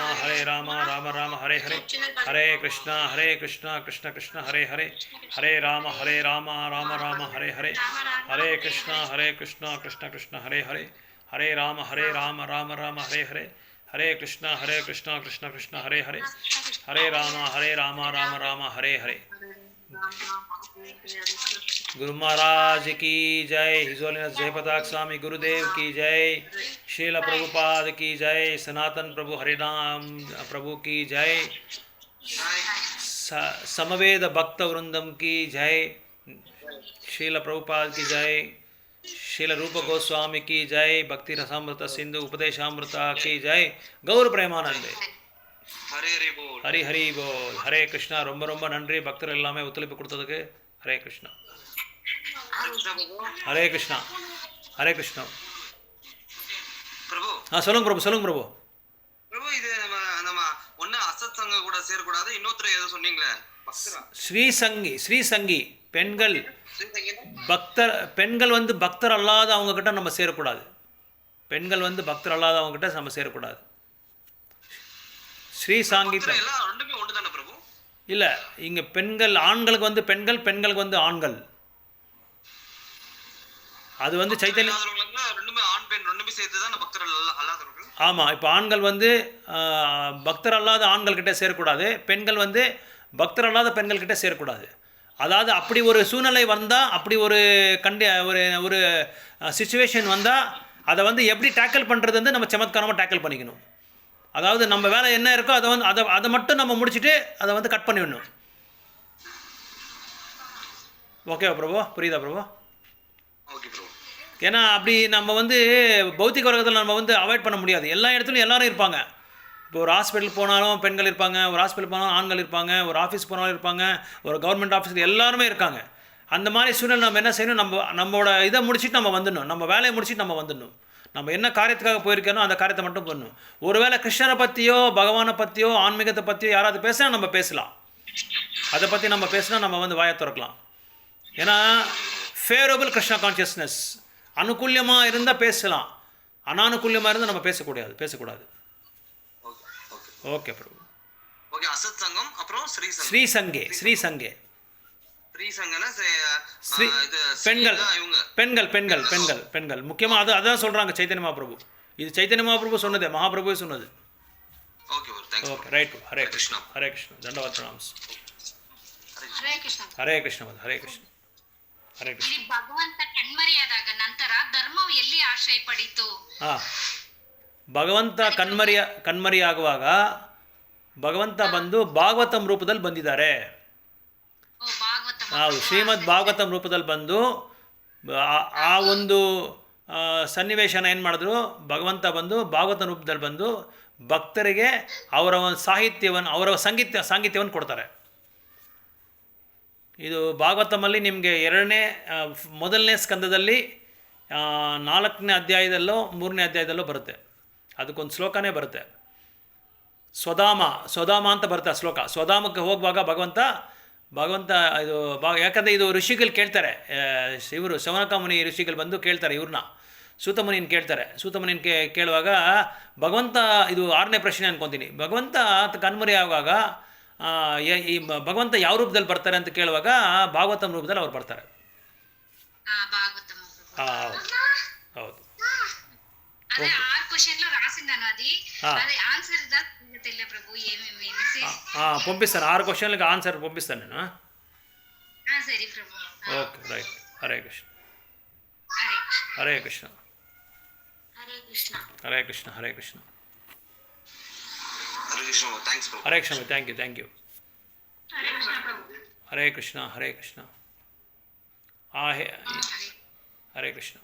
राम राम हरे हरे. हरे कृष्णा कृष्ण कृष्ण हरे हरे, हरे राम राम राम हरे हरे. हरे कृष्णा कृष्ण कृष्ण हरे हरे, हरे राम राम राम हरे हरे. हरे कृष्णा कृष्ण कृष्ण हरे हरे, हरे राम राम राम हरे हरे. गुरु महाराज की जय. हिज होलिनेस जयप्रताप स्वामी गुरुदेव की जय. श्रील प्रभुपाद की जय. सनातन प्रभु हरिनाम प्रभु की जय. समवेद भक्त वृंदम की जय. श्रील प्रभुपाद की जय. श्रील रूप गोस्वामी की जय. भक्ति रसामृत सिंधु उपदेशामृता की जय. गौर प्रेमानंदे. ஹரே ஹரே போல். ஹரி ஹரி போல். ஹரே கிருஷ்ணா. ரொம்ப ரொம்ப நன்றி பக்தர் எல்லாமே ஒத்துழைப்பு கொடுத்ததுக்கு. ஹரே கிருஷ்ணா. கிருஷ்ணா பிரபு. ஹரே கிருஷ்ணா. ஹரே கிருஷ்ணா. பிரபு சொல்லுங்க பிரபு, சொல்லுங்க பிரபு. பிரபு இது நம்ம நம்ம ஒண்ணு அசத் சங்க கூட சேரக்கூடாது, இன்னொருத்தர் ஏதோ சொன்னீங்களே பக்தரா? ஸ்ரீசங்கி பெண்கள் பெண்கள் வந்து பக்தர் அல்லாத அவங்க கிட்ட நம்ம சேரக்கூடாது. பெண்கள் வந்து பக்தர் அல்லாத அவங்க கிட்ட நம்ம சேரக்கூடாது. ஸ்ரீசாங்கித்தம் எல்லாம் ரெண்டுமே ஒன்று தானே பிரபு? இல்லை, இங்கே பெண்கள் ஆண்களுக்கு வந்து பெண்கள், பெண்களுக்கு வந்து ஆண்கள். அது வந்து சைத்தன்ய ரெண்டுமே ஆண் பெண் ரெண்டுமே சேர்த்து தான் பக்தர் அல்லாதவர்கள். ஆமாம். இப்போ ஆண்கள் வந்து பக்தர் அல்லாத ஆண்கள் கிட்ட சேரக்கூடாது, பெண்கள் வந்து பக்தர் அல்லாத பெண்கள் கிட்ட சேரக்கூடாது. அதாவது அப்படி ஒரு சூழ்நிலை வந்தால், அப்படி ஒரு ஒரு சுச்சுவேஷன் வந்தால் அதை வந்து எப்படி டேக்கிள் பண்ணுறது வந்து நம்ம சமத்காரமாக டேக்கிள் பண்ணிக்கணும். அதாவது நம்ம வேலை என்ன இருக்கோ அதை வந்து அதை மட்டும் நம்ம முடிச்சுட்டு அதை வந்து கட் பண்ணிடணும். ஓகேவா பிரபு? புரியுதா பிரபு? ஓகே பிரபு. ஏன்னா அப்படி நம்ம வந்து பௌத்திக வர்க்கத்தில் நம்ம வந்து அவாய்ட் பண்ண முடியாது. எல்லா இடத்துலையும் எல்லாரும் இருப்பாங்க. இப்போ ஒரு ஹாஸ்பிட்டல் போனாலும் பெண்கள் இருப்பாங்க, ஒரு ஹாஸ்பிட்டல் போனாலும் ஆண்கள் இருப்பாங்க, ஒரு ஆஃபீஸ் போனாலும் இருப்பாங்க, ஒரு கவர்மெண்ட் ஆஃபீஸில் எல்லாருமே இருக்காங்க. அந்த மாதிரி சூழ்நிலை நம்ம என்ன செய்யணும், நம்மளோட இதை முடிச்சுட்டு நம்ம வந்துடணும், நம்ம வேலையை முடிச்சுட்டு நம்ம வந்துடணும். நம்ம என்ன காரியத்துக்காக போயிருக்கணும் அந்த காரியத்தை மட்டும் பண்ணணும். ஒருவேளை கிருஷ்ணரை பற்றியோ பகவானை பற்றியோ ஆன்மீகத்தை பற்றியோ யாராவது பேசினா நம்ம பேசலாம். அதை பற்றி நம்ம பேசினா நம்ம வந்து வாயை திறக்கலாம். ஏன்னா ஃபேவரபிள் கிருஷ்ணா கான்ஷியஸ்னஸ் அனுகூல்யமாக இருந்தால் பேசலாம், அனானுகூல்யமாக இருந்தால் நம்ம பேசக்கூடாது. ஓகே பிரபு. ஓகே. அசத் சங்கம் அப்புறம் ஸ்ரீசங்கே பெண்கள் பெண்கள் முக்கியமாக அதான் சொல்கிறாங்க சைத்தன்ய மகாபிரபு. இது சைத்தன்ய மகாபிரபு சொன்னது, மகாபிரபுவே சொன்னது. Okay right. ஹரே கிருஷ்ணா. ஹரே கிருஷ்ணா. தண்டவத் பிரணாம்ஸ். ಹರೇ ಕೃಷ್ಣ. ಹರೇ ಕೃಷ್ಣ. ಹರೇ ಕೃಷ್ಣ. ಹರೇ ಕೃಷ್ಣ. ಇಲ್ಲಿ ಭಗವಂತ ಕಣ್ಮರೆಯಾದಾಗ ನಂತರ ಧರ್ಮವು ಎಲ್ಲಿ ಆಶ್ರಯ ಪಡಿತು? ಭಗವಂತ ಕಣ್ಮರಿಯಾಗುವಾಗ ಭಗವಂತ ಬಂದು ಭಾಗವತಂ ರೂಪದಲ್ಲಿ ಬಂದಿದ್ದಾರೆ. ಹೌದು, ಶ್ರೀಮದ್ ಭಾಗವತಂ ರೂಪದಲ್ಲಿ ಬಂದು ಆ ಒಂದು ಸನ್ನಿವೇಶನ ಏನು ಮಾಡಿದ್ರು, ಭಗವಂತ ಬಂದು ಭಾಗವತ ರೂಪದಲ್ಲಿ ಬಂದು ಭಕ್ತರಿಗೆ ಅವರ ಸಾಹಿತ್ಯವನ್ನು ಅವರ ಸಾಂಗತ್ಯವನ್ನು ಕೊಡ್ತಾರೆ. ಇದು ಭಾಗವತಮಲ್ಲಿ ನಿಮಗೆ ಮೊದಲನೇ ಸ್ಕಂದದಲ್ಲಿ 4ನೇ ಅಧ್ಯಾಯದಲ್ಲೋ 3ನೇ ಅಧ್ಯಾಯದಲ್ಲೋ ಬರುತ್ತೆ. ಅದಕ್ಕೊಂದು ಶ್ಲೋಕನೇ ಬರುತ್ತೆ, ಸ್ವಧಾಮ ಅಂತ ಬರುತ್ತೆ ಆ ಶ್ಲೋಕ. ಸ್ವಧಾಮಕ್ಕೆ ಹೋಗುವಾಗ ಭಗವಂತ ಇದು ಯಾಕಂದರೆ ಇದು ಋಷಿಗಳು ಕೇಳ್ತಾರೆ, ಇವರು ಶೌನಕ ಮುನಿ ಋಷಿಗಳು ಬಂದು ಕೇಳ್ತಾರೆ ಇವ್ರನ್ನ, ಸೂತಮುನಿನ ಕೇಳ್ತಾರೆ. ಸೂತಮುನಿನ ಕೇಳುವಾಗ ಭಗವಂತ, ಇದು 6ನೇ ಪ್ರಶ್ನೆ ಅನ್ಕೊತೀನಿ, ಭಗವಂತ ಕಣ್ಮರಿ ಆಗುವಾಗ ಈ ಭಗವಂತ ಯಾವ ರೂಪದಲ್ಲಿ ಬರ್ತಾರೆ ಅಂತ ಕೇಳುವಾಗ ಭಾಗವತಂ ರೂಪದಲ್ಲಿ ಅವ್ರು ಬರ್ತಾರೆ. ಹೌದು. అదే 6 క్వశ్చన్లో రాసిందను అది ఆన్సర్ తెల్ల ప్రభు ఏమేమి పంపిస్తాను. 6 క్వశ్చన్లకు ఆన్సర్ పంపిస్తాను నేను. సరే ప్రభు. Okay right. Hare Krishna. Hare Krishna. Hare Krishna. Hare Krishna. Hare Krishna. Hare Krishna. Thanks ప్రభు. హరే కృష్ణ. Thank you. హరే కృష్ణ ప్రభు. హరే కృష్ణ. హరే కృష్ణ. హరే కృష్ణ.